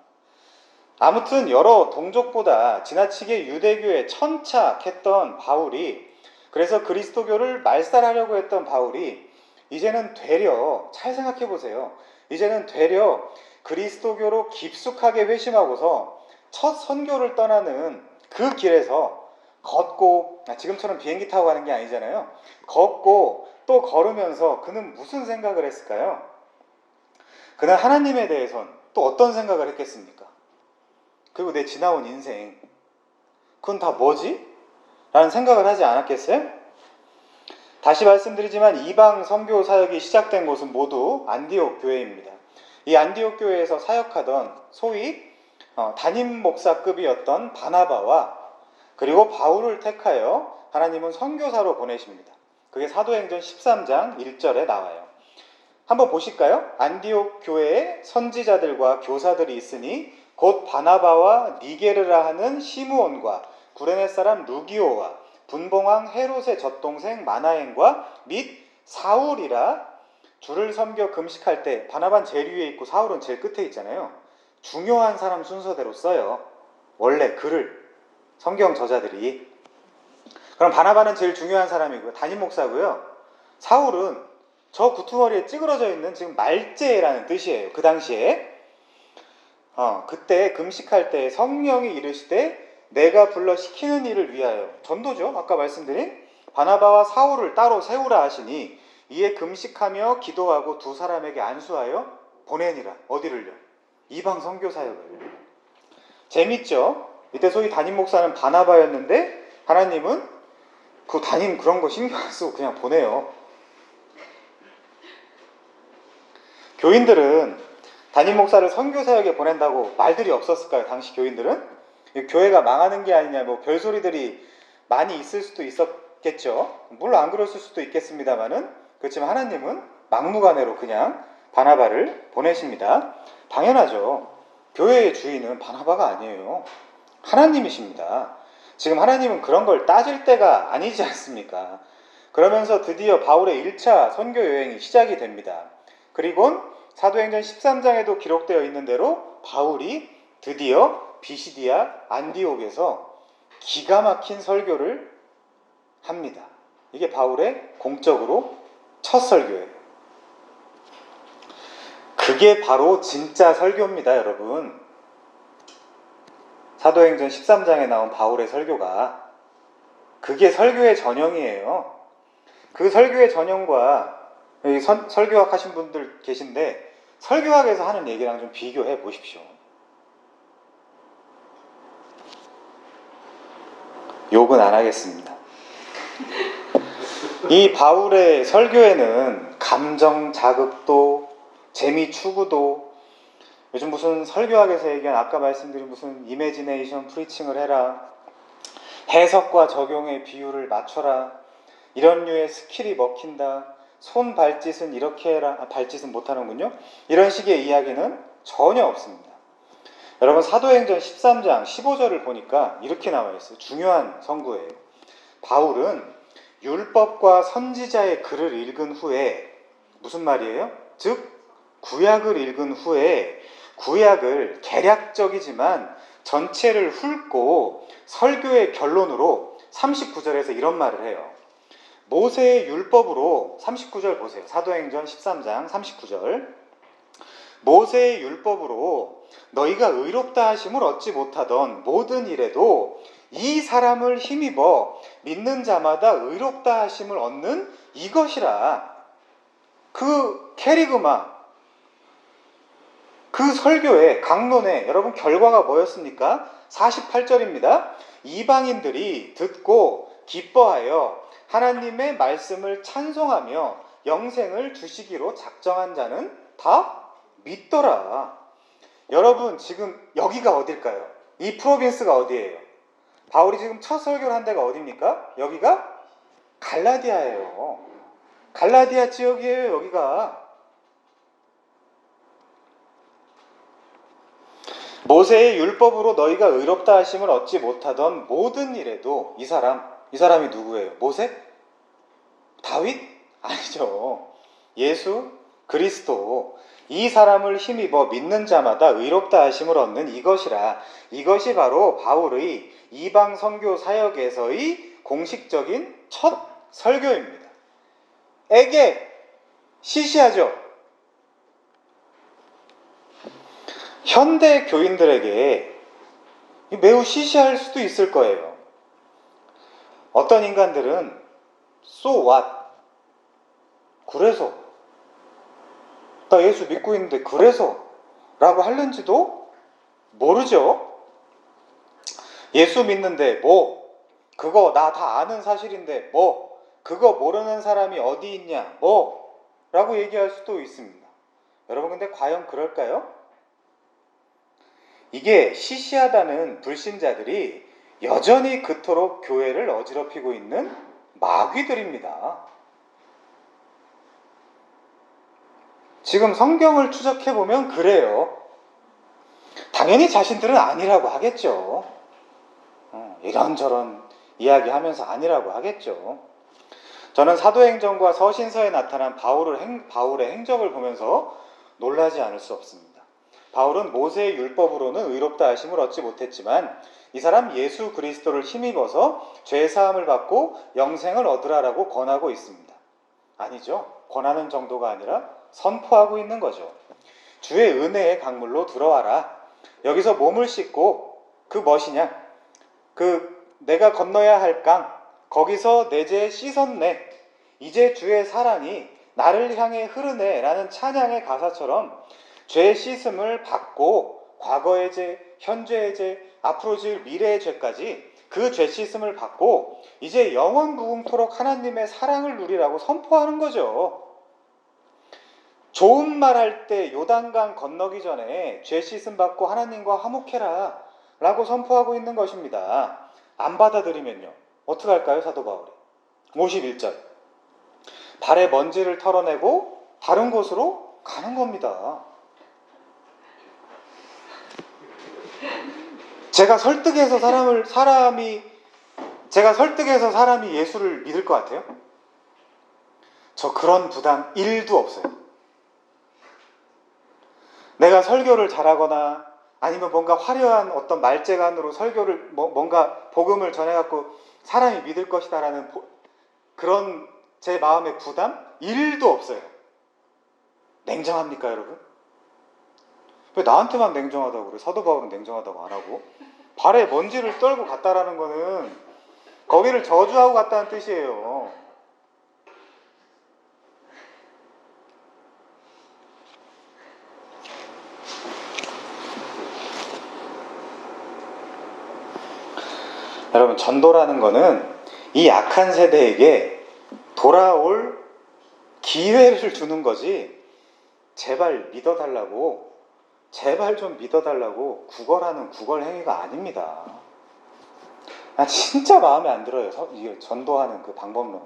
[SPEAKER 1] 아무튼 여러 동족보다 지나치게 유대교에 천착했던 바울이, 그래서 그리스도교를 말살하려고 했던 바울이 이제는 되려, 잘 생각해 보세요. 이제는 되려 그리스도교로 깊숙하게 회심하고서 첫 선교를 떠나는 그 길에서 걷고, 지금처럼 비행기 타고 가는 게 아니잖아요. 걷고 또 걸으면서 그는 무슨 생각을 했을까요? 그는 하나님에 대해선 또 어떤 생각을 했겠습니까? 그리고 내 지나온 인생, 그건 다 뭐지? 라는 생각을 하지 않았겠어요? 다시 말씀드리지만 이방 선교 사역이 시작된 곳은 모두 안디옥 교회입니다. 이 안디옥 교회에서 사역하던 소위 담임 목사급이었던 바나바와 그리고 바울을 택하여 하나님은 선교사로 보내십니다. 그게 사도행전 13장 1절에 나와요. 한번 보실까요? 안디옥 교회에 선지자들과 교사들이 있으니 곧 바나바와 니게르라 하는 시므온과 구레네 사람 루기오와 분봉왕 헤롯의 젖동생 마나엔과 및 사울이라. 주를 섬겨 금식할 때 바나바는 제일 위에 있고 사울은 제일 끝에 있잖아요. 중요한 사람 순서대로 써요. 원래 글을 성경 저자들이. 그럼 바나바는 제일 중요한 사람이고요. 담임 목사고요. 사울은 저 구투머리에 찌그러져 있는 지금 말제라는 뜻이에요. 그 당시에. 그때 금식할 때 성령이 이르시되 내가 불러 시키는 일을 위하여, 전도죠. 아까 말씀드린 바나바와 사울을 따로 세우라 하시니 이에 금식하며 기도하고 두 사람에게 안수하여 보내니라. 어디를요? 이방 선교 사역을. 재밌죠? 이때 소위 담임 목사는 바나바였는데 하나님은 그 담임 그런 거 신경 안 쓰고 그냥 보내요. 교인들은 담임 목사를 선교 사역에 보낸다고 말들이 없었을까요? 당시 교인들은? 교회가 망하는 게 아니냐, 별소리들이 많이 있을 수도 있었겠죠. 물론 안 그랬을 수도 있겠습니다만은, 그렇지만 하나님은 막무가내로 그냥 바나바를 보내십니다. 당연하죠. 교회의 주인은 바나바가 아니에요. 하나님이십니다. 지금 하나님은 그런 걸 따질 때가 아니지 않습니까? 그러면서 드디어 바울의 1차 선교 여행이 시작이 됩니다. 그리고 사도행전 13장에도 기록되어 있는 대로 바울이 드디어 비시디아 안디옥에서 기가 막힌 설교를 합니다. 이게 바울의 공적으로 첫 설교예요. 그게 바로 진짜 설교입니다, 여러분. 사도행전 13장에 나온 바울의 설교가 그게 설교의 전형이에요. 그 설교의 전형과 여기 설교학 하신 분들 계신데 설교학에서 하는 얘기랑 좀 비교해 보십시오. 욕은 안 하겠습니다. 이 바울의 설교에는 감정 자극도, 재미 추구도, 요즘 무슨 설교학에서 얘기한 아까 말씀드린 무슨 이매지네이션 프리칭을 해라, 해석과 적용의 비율을 맞춰라, 이런 류의 스킬이 먹힌다, 손 발짓은 이렇게 해라, 발짓은 못하는군요. 이런 식의 이야기는 전혀 없습니다. 여러분 사도행전 13장 15절을 보니까 이렇게 나와 있어요. 중요한 성구예요. 바울은 율법과 선지자의 글을 읽은 후에, 무슨 말이에요? 즉 구약을 읽은 후에 구약을 개략적이지만 전체를 훑고 설교의 결론으로 39절에서 이런 말을 해요. 모세의 율법으로, 39절 보세요. 사도행전 13장 39절. 모세의 율법으로 너희가 의롭다 하심을 얻지 못하던 모든 일에도 이 사람을 힘입어 믿는 자마다 의롭다 하심을 얻는 이것이라. 그 캐리그마, 그 설교의 강론의 여러분 결과가 뭐였습니까? 48절입니다. 이방인들이 듣고 기뻐하여 하나님의 말씀을 찬송하며 영생을 주시기로 작정한 자는 다 믿더라. 여러분 지금 여기가 어딜까요? 이 프로빈스가 어디예요? 바울이 지금 첫 설교를 한 데가 어디입니까? 여기가 갈라디아예요. 갈라디아 지역이에요. 여기가. 모세의 율법으로 너희가 의롭다 하심을 얻지 못하던 모든 일에도 이 사람이 누구예요? 모세? 다윗? 아니죠. 예수 그리스도. 이 사람을 힘입어 믿는 자마다 의롭다 하심을 얻는 이것이라. 이것이 바로 바울의 이방 선교 사역에서의 공식적인 첫 설교입니다. 에게 시시하죠. 현대 교인들에게 매우 시시할 수도 있을 거예요. 어떤 인간들은 so what? 그래서 나 예수 믿고 있는데 그래서? 라고 하는지도 모르죠. 예수 믿는데 뭐? 그거 나 다 아는 사실인데 뭐? 그거 모르는 사람이 어디 있냐? 뭐? 라고 얘기할 수도 있습니다. 여러분 근데 과연 그럴까요? 이게 시시하다는 불신자들이 여전히 그토록 교회를 어지럽히고 있는 마귀들입니다. 지금 성경을 추적해보면 그래요. 당연히 자신들은 아니라고 하겠죠. 이런저런 이야기하면서 아니라고 하겠죠. 저는 사도행전과 서신서에 나타난 바울의 행적을 보면서 놀라지 않을 수 없습니다. 바울은 모세의 율법으로는 의롭다 하심을 얻지 못했지만 이 사람 예수 그리스도를 힘입어서 죄사함을 받고 영생을 얻으라라고 권하고 있습니다. 아니죠. 권하는 정도가 아니라 선포하고 있는 거죠. 주의 은혜의 강물로 들어와라. 여기서 몸을 씻고 그 무엇이냐? 내가 건너야 할 강, 거기서 내 죄 씻었네. 이제 주의 사랑이 나를 향해 흐르네 라는 찬양의 가사처럼 죄 씻음을 받고 과거의 죄, 현재의 죄, 앞으로 지을 미래의 죄까지 그 죄 씻음을 받고 이제 영원 무궁토록 하나님의 사랑을 누리라고 선포하는 거죠. 좋은 말 할 때 요단강 건너기 전에 죄 씻음 받고 하나님과 화목해라 라고 선포하고 있는 것입니다. 안 받아들이면요 어떻게 할까요? 사도 바울이 51절 발에 먼지를 털어내고 다른 곳으로 가는 겁니다. 제가 설득해서 사람이 예수를 믿을 것 같아요? 저 그런 부담 1도 없어요. 내가 설교를 잘하거나 아니면 뭔가 화려한 어떤 말재간으로 설교를 뭔가 복음을 전해갖고 사람이 믿을 것이다라는 그런 제 마음의 부담 1도 없어요. 냉정합니까 여러분? 왜 나한테만 냉정하다고 그래? 사도 바울은 냉정하다고 안 하고? 발에 먼지를 떨고 갔다라는 거는 거기를 저주하고 갔다는 뜻이에요. 여러분 전도라는 거는 이 약한 세대에게 돌아올 기회를 주는 거지 제발 믿어달라고 제발 좀 믿어달라고 구걸하는 구걸 행위가 아닙니다. 나 진짜 마음에 안 들어요. 이게 전도하는 그 방법론.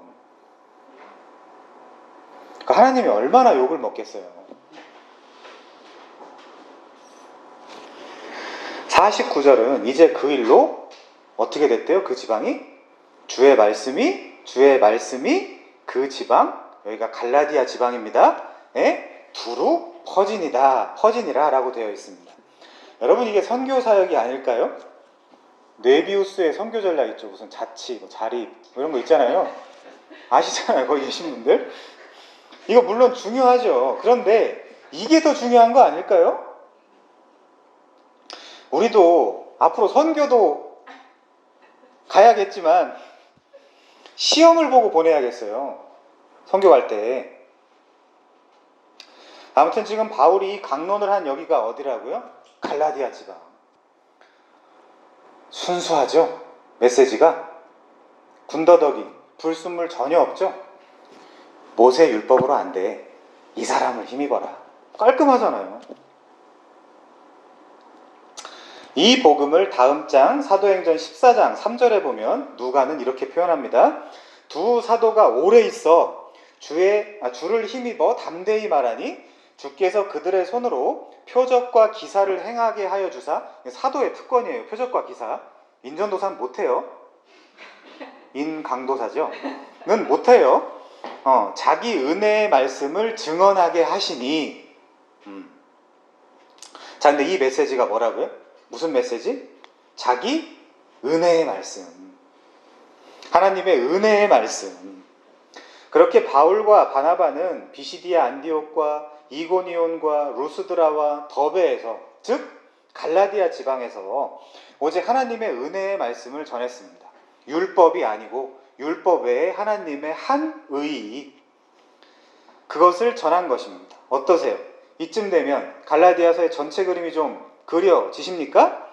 [SPEAKER 1] 하나님이 얼마나 욕을 먹겠어요. 49절은 이제 그 일로 어떻게 됐대요? 그 지방이 주의 말씀이 그 지방, 여기가 갈라디아 지방입니다. 두루 퍼지니라 라고 되어 있습니다. 여러분, 이게 선교 사역이 아닐까요? 뇌비우스의 선교 전략 있죠. 무슨 자치, 자립 이런 거 있잖아요. 아시잖아요, 거기 계신 분들. 이거 물론 중요하죠. 그런데 이게 더 중요한 거 아닐까요? 우리도 앞으로 선교도 가야겠지만 시험을 보고 보내야겠어요. 선교 갈 때. 아무튼 지금 바울이 강론을 한 여기가 어디라고요? 갈라디아 지방. 순수하죠? 메시지가. 군더더기, 불순물 전혀 없죠? 모세 율법으로 안 돼. 이 사람을 힘입어라. 깔끔하잖아요. 이 복음을 다음 장 사도행전 14장 3절에 보면 누가는 이렇게 표현합니다. 두 사도가 오래 있어 주를 힘입어 담대히 말하니 주께서 그들의 손으로 표적과 기사를 행하게 하여 주사. 사도의 특권이에요. 표적과 기사. 인전도사는 못해요. 인강도사죠. 는 못해요. 자기 은혜의 말씀을 증언하게 하시니. 자, 근데 이 메시지가 뭐라고요? 무슨 메시지? 자기 은혜의 말씀. 하나님의 은혜의 말씀. 그렇게 바울과 바나바는 비시디아 안디옥과 이고니온과 루스드라와 더베에서, 즉 갈라디아 지방에서 오직 하나님의 은혜의 말씀을 전했습니다. 율법이 아니고 율법 외에 하나님의 한 의, 그것을 전한 것입니다. 어떠세요? 이쯤 되면 갈라디아서의 전체 그림이 좀 그려지십니까?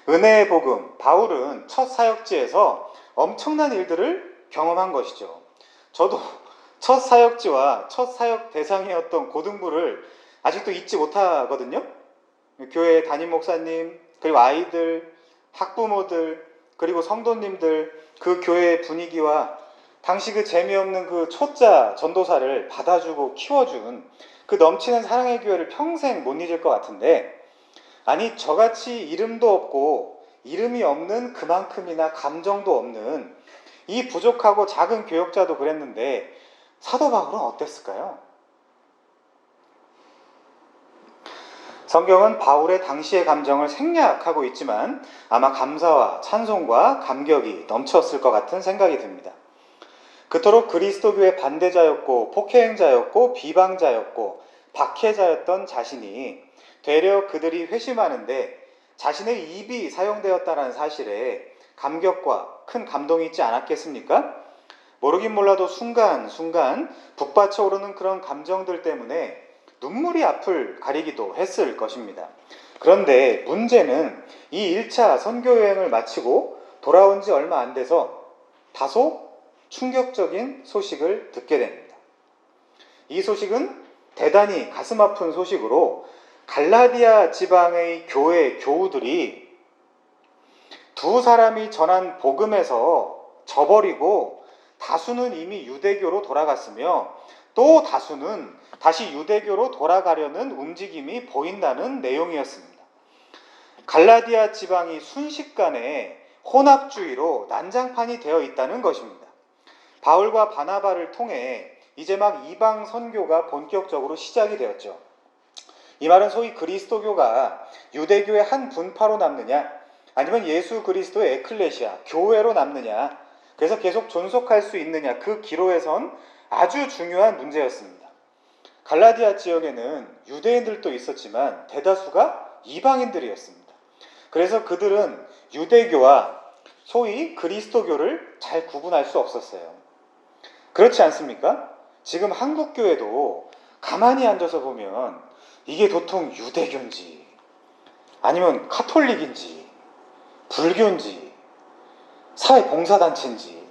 [SPEAKER 1] 은혜의 복음, 바울은 첫 사역지에서 엄청난 일들을 경험한 것이죠. 저도 첫 사역지와 첫 사역 대상이었던 고등부를 아직도 잊지 못하거든요. 교회 담임 목사님, 그리고 아이들, 학부모들, 그리고 성도님들, 그 교회의 분위기와 당시 그 재미없는 그 초짜 전도사를 받아주고 키워준 그 넘치는 사랑의 교회를 평생 못 잊을 것 같은데, 아니 저같이 이름도 없고 이름이 없는 그만큼이나 감정도 없는 이 부족하고 작은 교역자도 그랬는데 사도 바울은 어땠을까요? 성경은 바울의 당시의 감정을 생략하고 있지만 아마 감사와 찬송과 감격이 넘쳤을 것 같은 생각이 듭니다. 그토록 그리스도교의 반대자였고 폭행자였고 비방자였고 박해자였던 자신이 되려 그들이 회심하는데 자신의 입이 사용되었다는 사실에 감격과 큰 감동이 있지 않았겠습니까? 모르긴 몰라도 순간순간 북받쳐 오르는 그런 감정들 때문에 눈물이 앞을 가리기도 했을 것입니다. 그런데 문제는 이 1차 선교여행을 마치고 돌아온 지 얼마 안 돼서 다소 충격적인 소식을 듣게 됩니다. 이 소식은 대단히 가슴 아픈 소식으로 갈라디아 지방의 교회 교우들이 두 사람이 전한 복음에서 저버리고 다수는 이미 유대교로 돌아갔으며 또 다수는 다시 유대교로 돌아가려는 움직임이 보인다는 내용이었습니다. 갈라디아 지방이 순식간에 혼합주의로 난장판이 되어 있다는 것입니다. 바울과 바나바를 통해 이제 막 이방 선교가 본격적으로 시작이 되었죠. 이 말은 소위 그리스도교가 유대교의 한 분파로 남느냐, 아니면 예수 그리스도의 에클레시아, 교회로 남느냐, 그래서 계속 존속할 수 있느냐, 그 기로에선 아주 중요한 문제였습니다. 갈라디아 지역에는 유대인들도 있었지만 대다수가 이방인들이었습니다. 그래서 그들은 유대교와 소위 그리스도교를 잘 구분할 수 없었어요. 그렇지 않습니까? 지금 한국교회도 가만히 앉아서 보면 이게 도통 유대교인지 아니면 카톨릭인지 불교인지 사회봉사단체인지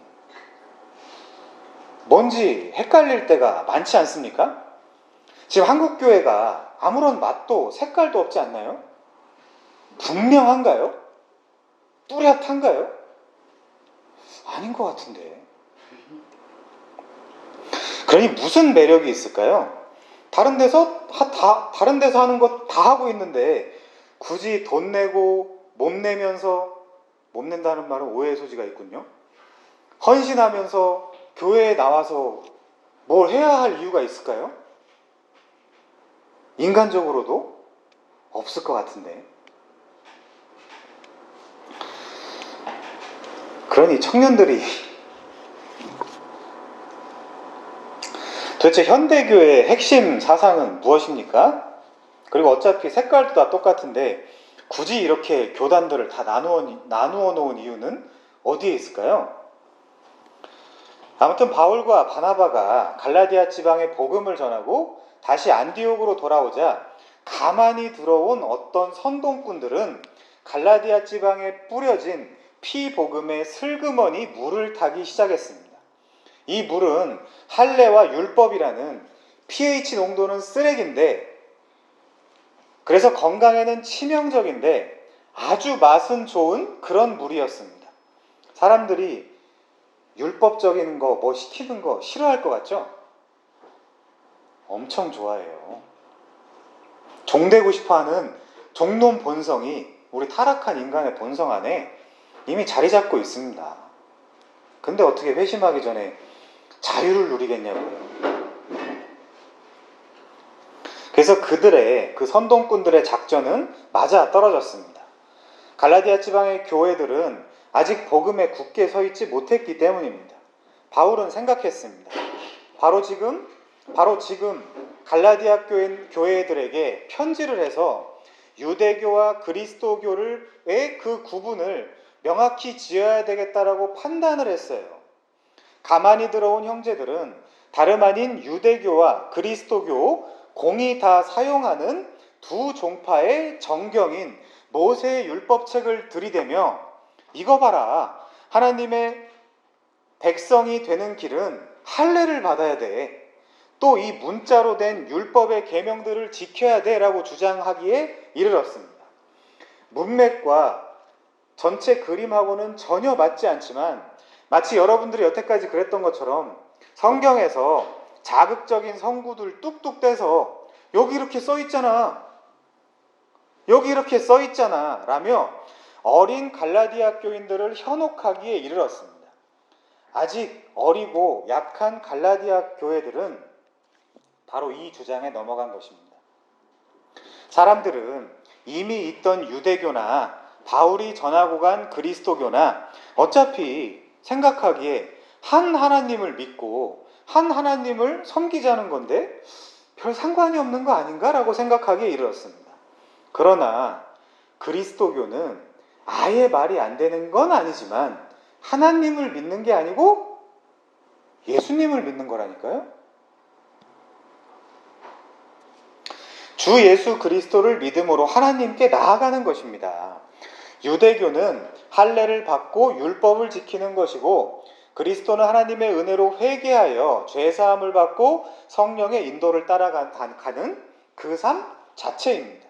[SPEAKER 1] 뭔지 헷갈릴 때가 많지 않습니까? 지금 한국 교회가 아무런 맛도 색깔도 없지 않나요? 분명한가요? 뚜렷한가요? 아닌 것 같은데. 그러니 무슨 매력이 있을까요? 다른 데서 하는 것 다 하고 있는데 굳이 돈 내고 몸 내면서, 몸 낸다는 말은 오해의 소지가 있군요. 헌신하면서 교회에 나와서 뭘 해야 할 이유가 있을까요? 인간적으로도 없을 것 같은데. 그러니 청년들이 도대체 현대교회의 핵심 사상은 무엇입니까? 그리고 어차피 색깔도 다 똑같은데 굳이 이렇게 교단들을 다 나누어 놓은 이유는 어디에 있을까요? 아무튼 바울과 바나바가 갈라디아 지방에 복음을 전하고 다시 안디옥으로 돌아오자 가만히 들어온 어떤 선동꾼들은 갈라디아 지방에 뿌려진 피복음의 슬그머니 물을 타기 시작했습니다. 이 물은 할례와 율법이라는 pH 농도는 쓰레기인데, 그래서 건강에는 치명적인데 아주 맛은 좋은 그런 물이었습니다. 사람들이 율법적인 거, 뭐 시키는 거 싫어할 것 같죠? 엄청 좋아해요. 종되고 싶어하는 종놈 본성이 우리 타락한 인간의 본성 안에 이미 자리 잡고 있습니다. 근데 어떻게 회심하기 전에 자유를 누리겠냐고요. 그래서 그 선동꾼들의 작전은 맞아 떨어졌습니다. 갈라디아 지방의 교회들은 아직 복음에 굳게 서 있지 못했기 때문입니다. 바울은 생각했습니다. 바로 지금 갈라디아 교회들에게 편지를 해서 유대교와 그리스도교의 그 구분을 명확히 지어야 되겠다라고 판단을 했어요. 가만히 들어온 형제들은 다름 아닌 유대교와 그리스도교 공이 다 사용하는 두 종파의 정경인 모세의 율법책을 들이대며, 이거 봐라, 하나님의 백성이 되는 길은 할례를 받아야 돼, 또 이 문자로 된 율법의 계명들을 지켜야 돼 라고 주장하기에 이르렀습니다. 문맥과 전체 그림하고는 전혀 맞지 않지만 마치 여러분들이 여태까지 그랬던 것처럼 성경에서 자극적인 성구들 뚝뚝 떼서 여기 이렇게 써있잖아, 여기 이렇게 써있잖아 라며 어린 갈라디아 교인들을 현혹하기에 이르렀습니다. 아직 어리고 약한 갈라디아 교회들은 바로 이 주장에 넘어간 것입니다. 사람들은 이미 있던 유대교나 바울이 전하고 간 그리스도교나 어차피 생각하기에 한 하나님을 믿고 한 하나님을 섬기자는 건데 별 상관이 없는 거 아닌가라고 생각하기에 이르렀습니다. 그러나 그리스도교는 아예 말이 안 되는 건 아니지만 하나님을 믿는 게 아니고 예수님을 믿는 거라니까요. 주 예수 그리스도를 믿음으로 하나님께 나아가는 것입니다. 유대교는 할례를 받고 율법을 지키는 것이고, 그리스도는 하나님의 은혜로 회개하여 죄사함을 받고 성령의 인도를 따라가는 그 삶 자체입니다.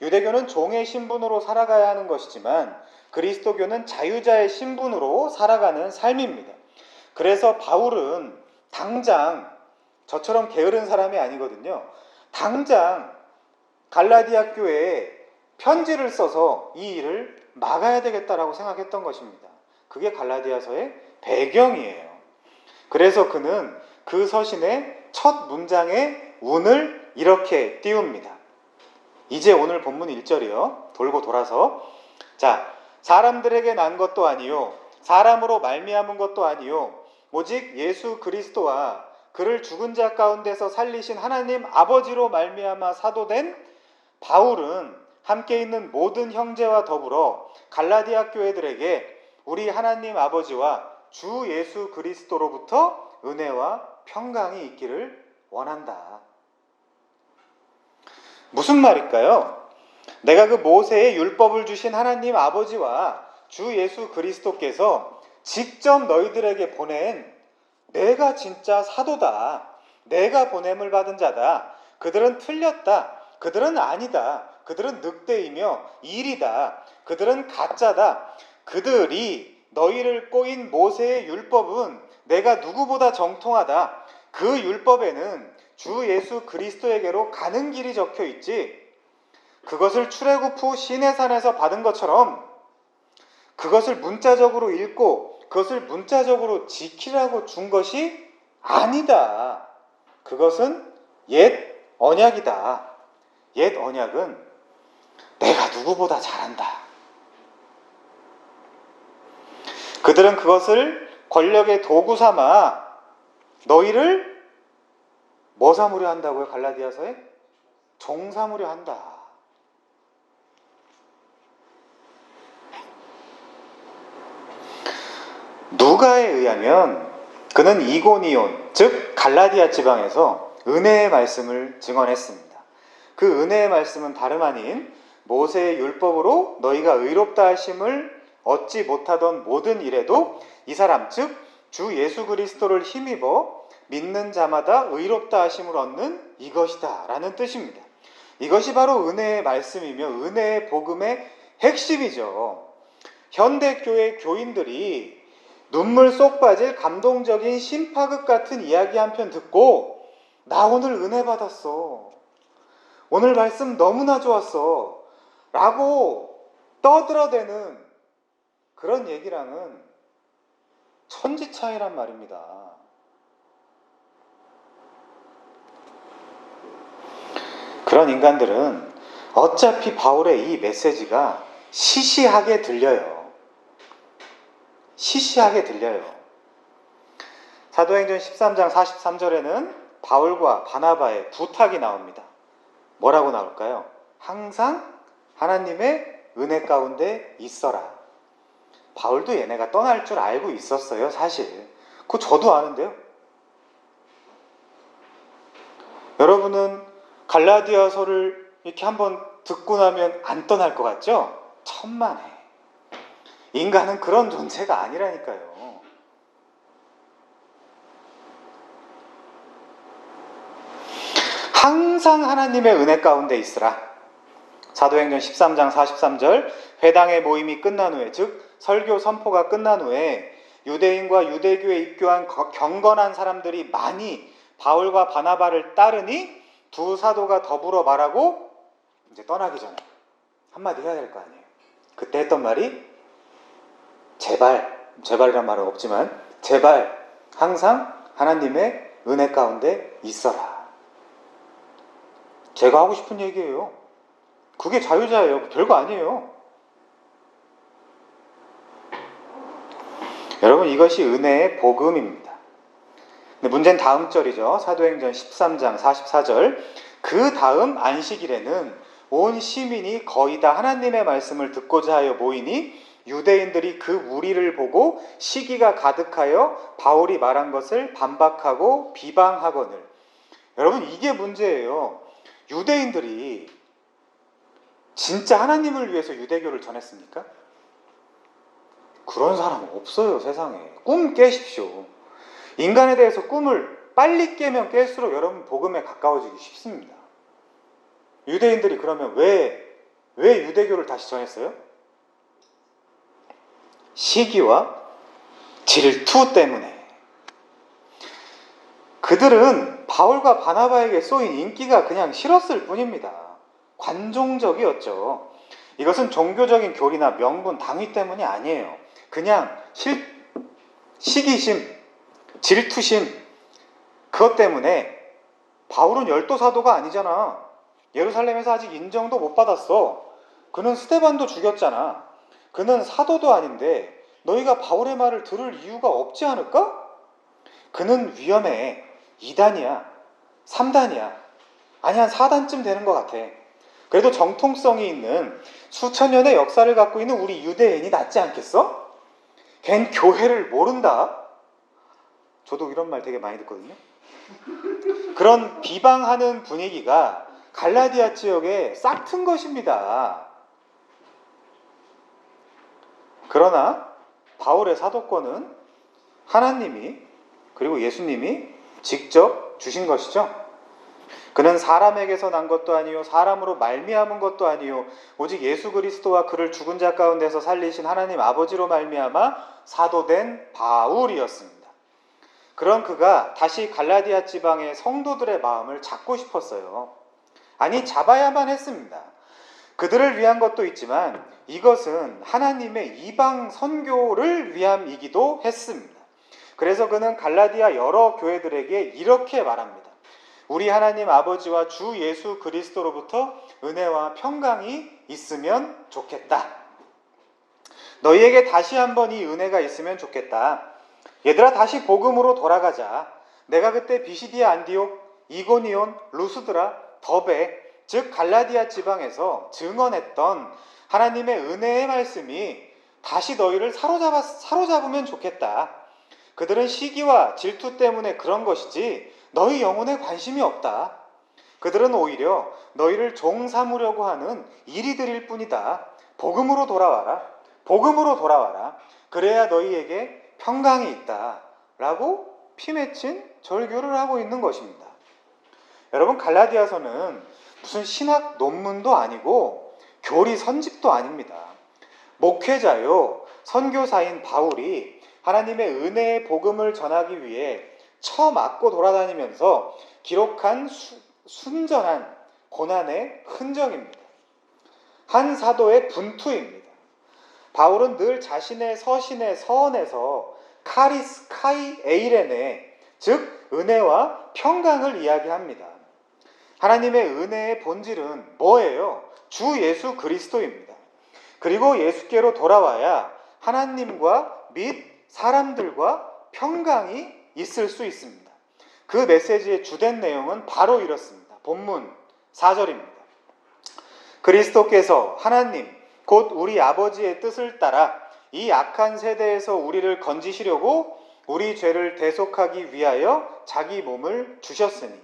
[SPEAKER 1] 유대교는 종의 신분으로 살아가야 하는 것이지만 그리스도교는 자유자의 신분으로 살아가는 삶입니다. 그래서 바울은 당장 저처럼 게으른 사람이 아니거든요. 당장 갈라디아 교회에 편지를 써서 이 일을 막아야 되겠다라고 생각했던 것입니다. 그게 갈라디아서의 배경이에요. 그래서 그는 그 서신의 첫 문장의 운을 이렇게 띄웁니다. 이제 오늘 본문 1절이요. 돌고 돌아서, 자, 사람들에게 난 것도 아니요 사람으로 말미암은 것도 아니요 오직 예수 그리스도와 그를 죽은 자 가운데서 살리신 하나님 아버지로 말미암아 사도된 바울은 함께 있는 모든 형제와 더불어 갈라디아 교회들에게 우리 하나님 아버지와 주 예수 그리스도로부터 은혜와 평강이 있기를 원한다. 무슨 말일까요? 내가 그 모세의 율법을 주신 하나님 아버지와 주 예수 그리스도께서 직접 너희들에게 보낸 내가 진짜 사도다, 내가 보냄을 받은 자다, 그들은 틀렸다. 그들은 아니다. 그들은 늑대이며 일이다. 그들은 가짜다. 그들이 너희를 꼬인 모세의 율법은 내가 누구보다 정통하다. 그 율법에는 주 예수 그리스도에게로 가는 길이 적혀 있지. 그것을 출애굽 후 시내산에서 받은 것처럼 그것을 문자적으로 읽고 그것을 문자적으로 지키라고 준 것이 아니다. 그것은 옛 언약이다. 옛 언약은 내가 누구보다 잘한다. 그들은 그것을 권력의 도구 삼아 너희를 뭐 삼으려 한다고요? 갈라디아서에? 종 삼으려 한다. 누가에 의하면 그는 이고니온, 즉 갈라디아 지방에서 은혜의 말씀을 증언했습니다. 그 은혜의 말씀은 다름 아닌 모세의 율법으로 너희가 의롭다 하심을 얻지 못하던 모든 일에도 이 사람, 즉 주 예수 그리스도를 힘입어 믿는 자마다 의롭다 하심을 얻는 이것이다 라는 뜻입니다. 이것이 바로 은혜의 말씀이며 은혜의 복음의 핵심이죠. 현대교회 교인들이 눈물 쏙 빠질 감동적인 신파극 같은 이야기 한 편 듣고 나 오늘 은혜 받았어. 오늘 말씀 너무나 좋았어. 라고 떠들어대는 그런 얘기랑은 천지 차이란 말입니다. 그런 인간들은 어차피 바울의 이 메시지가 시시하게 들려요. 시시하게 들려요. 사도행전 13장 43절에는 바울과 바나바의 부탁이 나옵니다. 뭐라고 나올까요? 항상 하나님의 은혜 가운데 있어라. 바울도 얘네가 떠날 줄 알고 있었어요, 사실. 그거 저도 아는데요. 여러분은 갈라디아서를 이렇게 한번 듣고 나면 안 떠날 것 같죠? 천만에. 인간은 그런 존재가 아니라니까요. 항상 하나님의 은혜 가운데 있으라. 사도행전 13장 43절 회당의 모임이 끝난 후에, 즉 설교 선포가 끝난 후에 유대인과 유대교에 입교한 경건한 사람들이 많이 바울과 바나바를 따르니 두 사도가 더불어 말하고 이제 떠나기 전에 한마디 해야 될 거 아니에요. 그때 했던 말이 제발이란 말은 없지만 제발 항상 하나님의 은혜 가운데 있어라. 제가 하고 싶은 얘기예요. 그게 자유자예요. 별거 아니에요. 여러분, 이것이 은혜의 복음입니다. 근데 문제는 다음 절이죠. 사도행전 13장 44절. 그 다음 안식일에는 온 시민이 거의 다 하나님의 말씀을 듣고자 하여 모이니 유대인들이 그 무리를 보고 시기가 가득하여 바울이 말한 것을 반박하고 비방하거늘. 여러분, 이게 문제예요. 유대인들이 진짜 하나님을 위해서 유대교를 전했습니까? 그런 사람 없어요, 세상에. 꿈 깨십시오. 인간에 대해서 꿈을 빨리 깨면 깰수록 여러분 복음에 가까워지기 쉽습니다. 유대인들이 그러면 왜 유대교를 다시 전했어요? 시기와 질투 때문에. 그들은 바울과 바나바에게 쏘인 인기가 그냥 싫었을 뿐입니다. 관종적이었죠. 이것은 종교적인 교리나 명분, 당위 때문이 아니에요. 그냥 시기심, 질투심, 그것 때문에. 바울은 열도 사도가 아니잖아. 예루살렘에서 아직 인정도 못 받았어. 그는 스데반도 죽였잖아. 그는 사도도 아닌데 너희가 바울의 말을 들을 이유가 없지 않을까? 그는 위험해. 2단이야 3단이야 아니 한 4단쯤 되는 것 같아. 그래도 정통성이 있는 수천 년의 역사를 갖고 있는 우리 유대인이 낫지 않겠어? 걘 교회를 모른다. 저도 이런 말 되게 많이 듣거든요. 그런 비방하는 분위기가 갈라디아 지역에 싹 튼 것입니다. 그러나 바울의 사도권은 하나님이 그리고 예수님이 직접 주신 것이죠. 그는 사람에게서 난 것도 아니요 사람으로 말미암은 것도 아니요 오직 예수 그리스도와 그를 죽은 자 가운데서 살리신 하나님 아버지로 말미암아 사도된 바울이었습니다. 그런 그가 다시 갈라디아 지방의 성도들의 마음을 잡고 싶었어요. 아니, 잡아야만 했습니다. 그들을 위한 것도 있지만 이것은 하나님의 이방 선교를 위함이기도 했습니다. 그래서 그는 갈라디아 여러 교회들에게 이렇게 말합니다. 우리 하나님 아버지와 주 예수 그리스도로부터 은혜와 평강이 있으면 좋겠다. 너희에게 다시 한번 이 은혜가 있으면 좋겠다. 얘들아, 다시 복음으로 돌아가자. 내가 그때 비시디아, 안디옥, 이고니온, 루스드라, 더베, 즉 갈라디아 지방에서 증언했던 하나님의 은혜의 말씀이 다시 너희를 사로잡으면 좋겠다. 그들은 시기와 질투 때문에 그런 것이지 너희 영혼에 관심이 없다. 그들은 오히려 너희를 종 삼으려고 하는 이리들일 뿐이다. 복음으로 돌아와라. 복음으로 돌아와라. 그래야 너희에게 평강이 있다. 라고 피맺힌 절규를 하고 있는 것입니다. 여러분, 갈라디아서는 무슨 신학 논문도 아니고 교리 선집도 아닙니다. 목회자요, 선교사인 바울이 하나님의 은혜의 복음을 전하기 위해 처맞고 돌아다니면서 기록한 순전한 고난의 흔적입니다. 한 사도의 분투입니다. 바울은 늘 자신의 서신의 서원에서 카리스 카이 에이레네, 즉 은혜와 평강을 이야기합니다. 하나님의 은혜의 본질은 뭐예요? 주 예수 그리스도입니다. 그리고 예수께로 돌아와야 하나님과 및 사람들과 평강이 있을 수 있습니다. 그 메시지의 주된 내용은 바로 이렇습니다. 본문 4절입니다. 그리스도께서 하나님 곧 우리 아버지의 뜻을 따라 이 악한 세대에서 우리를 건지시려고 우리 죄를 대속하기 위하여 자기 몸을 주셨으니,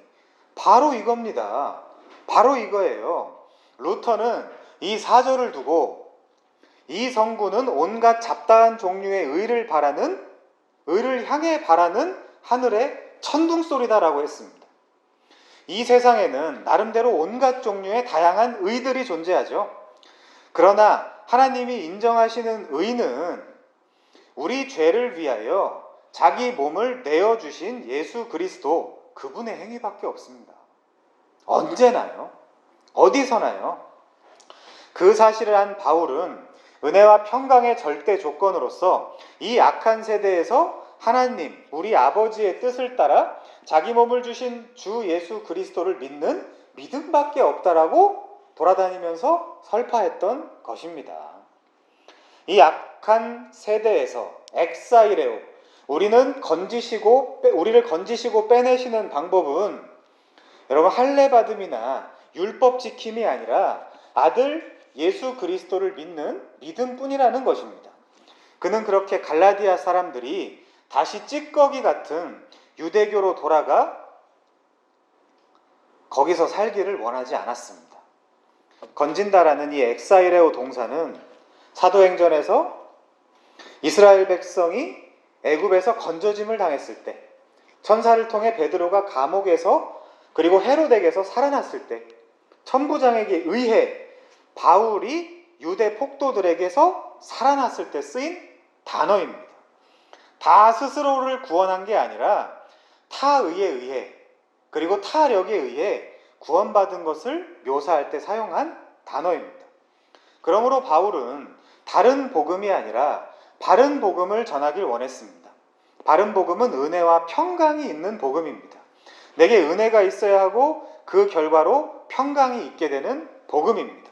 [SPEAKER 1] 바로 이겁니다. 바로 이거예요. 루터는 이 4절을 두고 이 성구는 온갖 잡다한 종류의 의를 향해 바라는 하늘의 천둥소리다라고 했습니다. 이 세상에는 나름대로 온갖 종류의 다양한 의들이 존재하죠. 그러나 하나님이 인정하시는 의는 우리 죄를 위하여 자기 몸을 내어주신 예수 그리스도, 그분의 행위밖에 없습니다. 언제나요? 어디서나요? 그 사실을 안 바울은 은혜와 평강의 절대 조건으로서 이 악한 세대에서 하나님, 우리 아버지의 뜻을 따라 자기 몸을 주신 주 예수 그리스도를 믿는 믿음밖에 없다라고 돌아다니면서 설파했던 것입니다. 이 악한 세대에서 엑사이레오, 우리를 건지시고 빼내시는 방법은 여러분 할례받음이나 율법 지킴이 아니라 아들 예수 그리스도를 믿는 믿음뿐이라는 것입니다. 그는 그렇게 갈라디아 사람들이 다시 찌꺼기 같은 유대교로 돌아가 거기서 살기를 원하지 않았습니다. 건진다라는 이 엑사이레오 동사는 사도행전에서 이스라엘 백성이 애굽에서 건져짐을 당했을 때, 천사를 통해 베드로가 감옥에서 그리고 헤로덱에서 살아났을 때, 천부장에게 의해 바울이 유대 폭도들에게서 살아났을 때 쓰인 단어입니다. 다 스스로를 구원한 게 아니라 타의에 의해 그리고 타력에 의해 구원받은 것을 묘사할 때 사용한 단어입니다. 그러므로 바울은 다른 복음이 아니라 바른 복음을 전하길 원했습니다. 바른 복음은 은혜와 평강이 있는 복음입니다. 내게 은혜가 있어야 하고 그 결과로 평강이 있게 되는 복음입니다.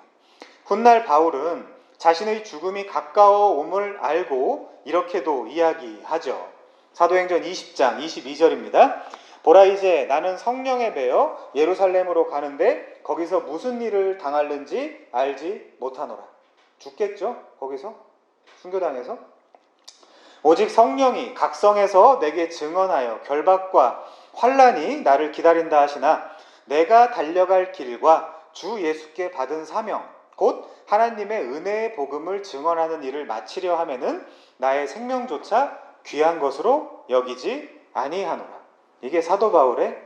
[SPEAKER 1] 훗날 바울은 자신의 죽음이 가까워 옴을 알고 이렇게도 이야기하죠. 사도행전 20장 22절입니다. 보라, 이제 나는 성령에 배어 예루살렘으로 가는데 거기서 무슨 일을 당할는지 알지 못하노라. 죽겠죠? 거기서? 순교당해서? 오직 성령이 각성해서 내게 증언하여 결박과 환난이 나를 기다린다 하시나 내가 달려갈 길과 주 예수께 받은 사명 곧 하나님의 은혜의 복음을 증언하는 일을 마치려 하면은 나의 생명조차 귀한 것으로 여기지 아니하노라. 이게 사도 바울의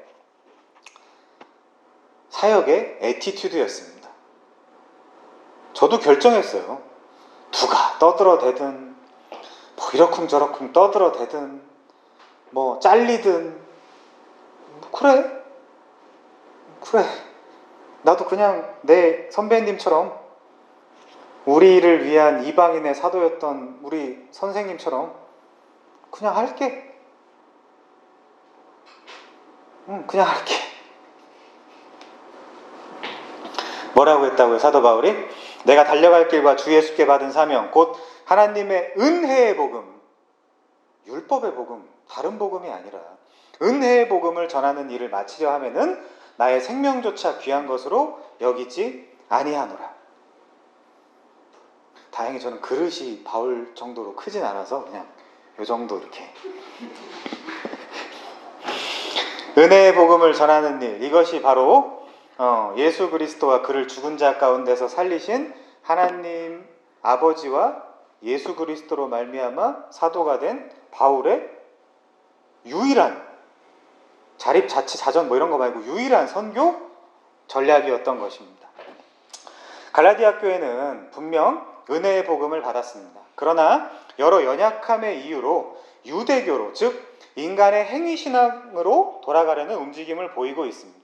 [SPEAKER 1] 사역의 애티튜드였습니다. 저도 결정했어요. 누가 떠들어대든 뭐 이러쿵저러쿵 떠들어대든 뭐 잘리든 그래 나도 그냥 내 선배님처럼 우리를 위한 이방인의 사도였던 우리 선생님처럼 그냥 할게. 그냥 할게. 뭐라고 했다고요, 사도 바울이? 내가 달려갈 길과 주 예수께 받은 사명, 곧 하나님의 은혜의 복음, 율법의 복음, 다른 복음이 아니라 은혜의 복음을 전하는 일을 마치려 하면은 나의 생명조차 귀한 것으로 여기지 아니하노라. 다행히 저는 그릇이 바울 정도로 크진 않아서 그냥 요 정도 이렇게 은혜의 복음을 전하는 일, 이것이 바로 예수 그리스도와 그를 죽은 자 가운데서 살리신 하나님 아버지와 예수 그리스도로 말미암아 사도가 된 바울의 유일한 자립자치자전 뭐 이런 거 말고 유일한 선교 전략이었던 것입니다. 갈라디아 교회는 분명 은혜의 복음을 받았습니다. 그러나 여러 연약함의 이유로 유대교로, 즉 인간의 행위신앙으로 돌아가려는 움직임을 보이고 있습니다.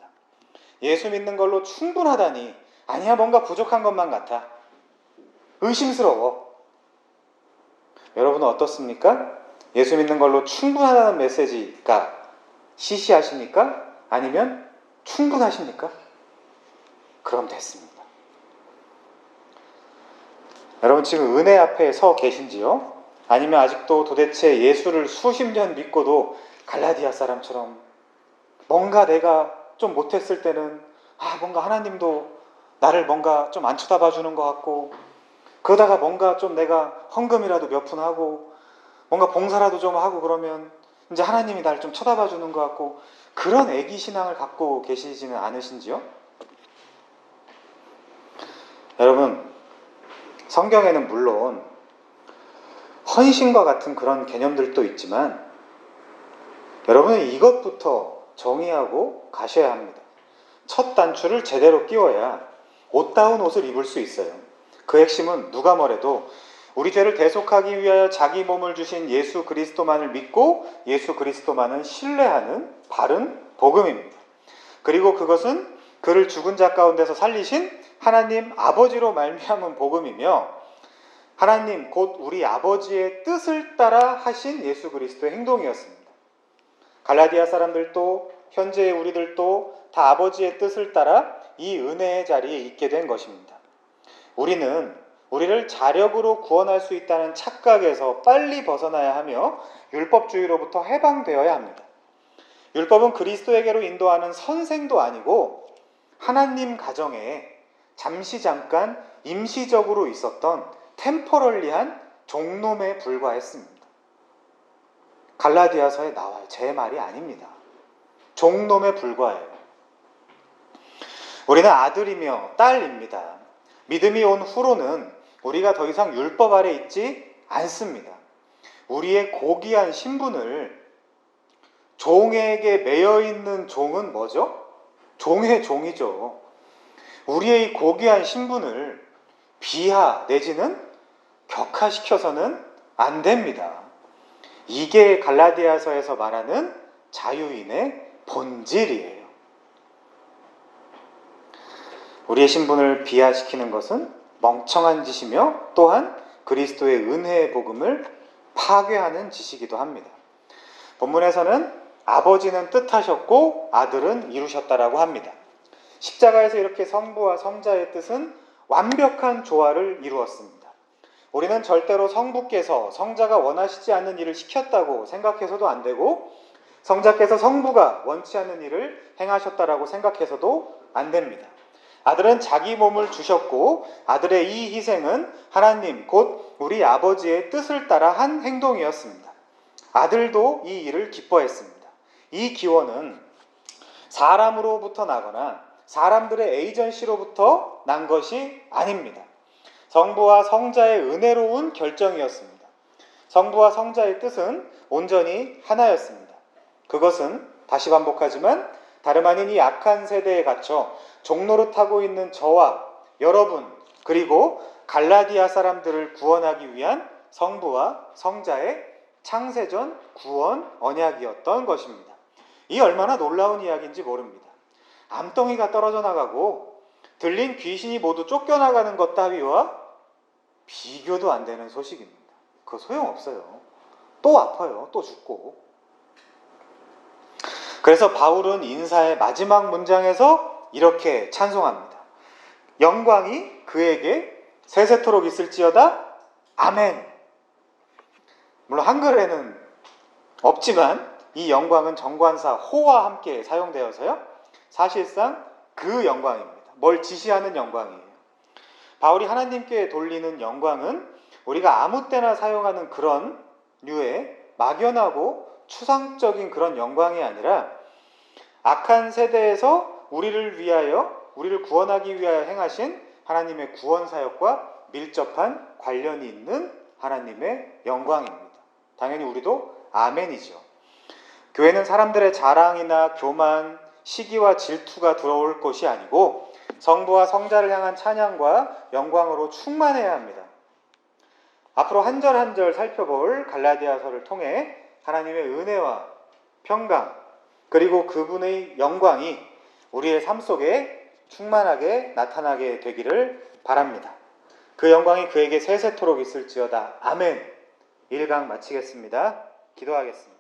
[SPEAKER 1] 예수 믿는 걸로 충분하다니, 아니야 뭔가 부족한 것만 같아, 의심스러워. 여러분은 어떻습니까? 예수 믿는 걸로 충분하다는 메시지가 시시하십니까? 아니면 충분하십니까? 그럼 됐습니다. 여러분 지금 은혜 앞에 서 계신지요? 아니면 아직도 도대체 예수를 수십 년 믿고도 갈라디아 사람처럼 뭔가 내가 좀 못했을 때는 뭔가 하나님도 나를 뭔가 좀 안 쳐다봐 주는 것 같고, 그러다가 뭔가 좀 내가 헌금이라도 몇 푼 하고 뭔가 봉사라도 좀 하고 그러면 이제 하나님이 나를 좀 쳐다봐 주는 것 같고, 그런 애기 신앙을 갖고 계시지는 않으신지요? 여러분, 성경에는 물론 헌신과 같은 그런 개념들도 있지만 여러분은 이것부터 정의하고 가셔야 합니다. 첫 단추를 제대로 끼워야 옷다운 옷을 입을 수 있어요. 그 핵심은 누가 뭐래도 우리 죄를 대속하기 위하여 자기 몸을 주신 예수 그리스도만을 믿고 예수 그리스도만을 신뢰하는 바른 복음입니다. 그리고 그것은 그를 죽은 자 가운데서 살리신 하나님 아버지로 말미암은 복음이며, 하나님 곧 우리 아버지의 뜻을 따라 하신 예수 그리스도의 행동이었습니다. 갈라디아 사람들도 현재의 우리들도 다 아버지의 뜻을 따라 이 은혜의 자리에 있게 된 것입니다. 우리를 자력으로 구원할 수 있다는 착각에서 빨리 벗어나야 하며 율법주의로부터 해방되어야 합니다. 율법은 그리스도에게로 인도하는 선생도 아니고 하나님 가정에 잠깐 임시적으로 있었던 템포럴리한 종놈에 불과했습니다. 갈라디아서에 나와요. 제 말이 아닙니다. 종놈에 불과해요. 우리는 아들이며 딸입니다. 믿음이 온 후로는 우리가 더 이상 율법 아래 있지 않습니다. 우리의 고귀한 신분을, 종에게 매여 있는 종은 뭐죠? 종의 종이죠. 우리의 고귀한 신분을 비하 내지는 격하시켜서는 안 됩니다. 이게 갈라디아서에서 말하는 자유인의 본질이에요. 우리의 신분을 비하시키는 것은 멍청한 짓이며 또한 그리스도의 은혜의 복음을 파괴하는 짓이기도 합니다. 본문에서는 아버지는 뜻하셨고 아들은 이루셨다라고 합니다. 십자가에서 이렇게 성부와 성자의 뜻은 완벽한 조화를 이루었습니다. 우리는 절대로 성부께서 성자가 원하시지 않는 일을 시켰다고 생각해서도 안 되고, 성자께서 성부가 원치 않는 일을 행하셨다라고 생각해서도 안 됩니다. 아들은 자기 몸을 주셨고 아들의 이 희생은 하나님 곧 우리 아버지의 뜻을 따라 한 행동이었습니다. 아들도 이 일을 기뻐했습니다. 이 기원은 사람으로부터 나거나 사람들의 에이전시로부터 난 것이 아닙니다. 성부와 성자의 은혜로운 결정이었습니다. 성부와 성자의 뜻은 온전히 하나였습니다. 그것은 다시 반복하지만 다름 아닌 이 악한 세대에 갇혀 종로를 타고 있는 저와 여러분, 그리고 갈라디아 사람들을 구원하기 위한 성부와 성자의 창세전 구원 언약이었던 것입니다. 이 얼마나 놀라운 이야기인지 모릅니다. 암덩이가 떨어져 나가고 들린 귀신이 모두 쫓겨나가는 것 따위와 비교도 안 되는 소식입니다. 그거 소용없어요. 또 아파요. 또 죽고. 그래서 바울은 인사의 마지막 문장에서 이렇게 찬송합니다. 영광이 그에게 세세토록 있을지어다. 아멘. 물론 한글에는 없지만 이 영광은 정관사 호와 함께 사용되어서요. 사실상 그 영광입니다. 뭘 지시하는 영광이에요. 바울이 하나님께 돌리는 영광은 우리가 아무 때나 사용하는 그런 류의 막연하고 추상적인 그런 영광이 아니라 악한 세대에서 우리를 구원하기 위하여 행하신 하나님의 구원 사역과 밀접한 관련이 있는 하나님의 영광입니다. 당연히 우리도 아멘이죠. 교회는 사람들의 자랑이나 교만, 시기와 질투가 들어올 것이 아니고 성부와 성자를 향한 찬양과 영광으로 충만해야 합니다. 앞으로 한 절 한 절 살펴볼 갈라디아서를 통해 하나님의 은혜와 평강 그리고 그분의 영광이 우리의 삶 속에 충만하게 나타나게 되기를 바랍니다. 그 영광이 그에게 세세토록 있을지어다. 아멘. 1강 마치겠습니다. 기도하겠습니다.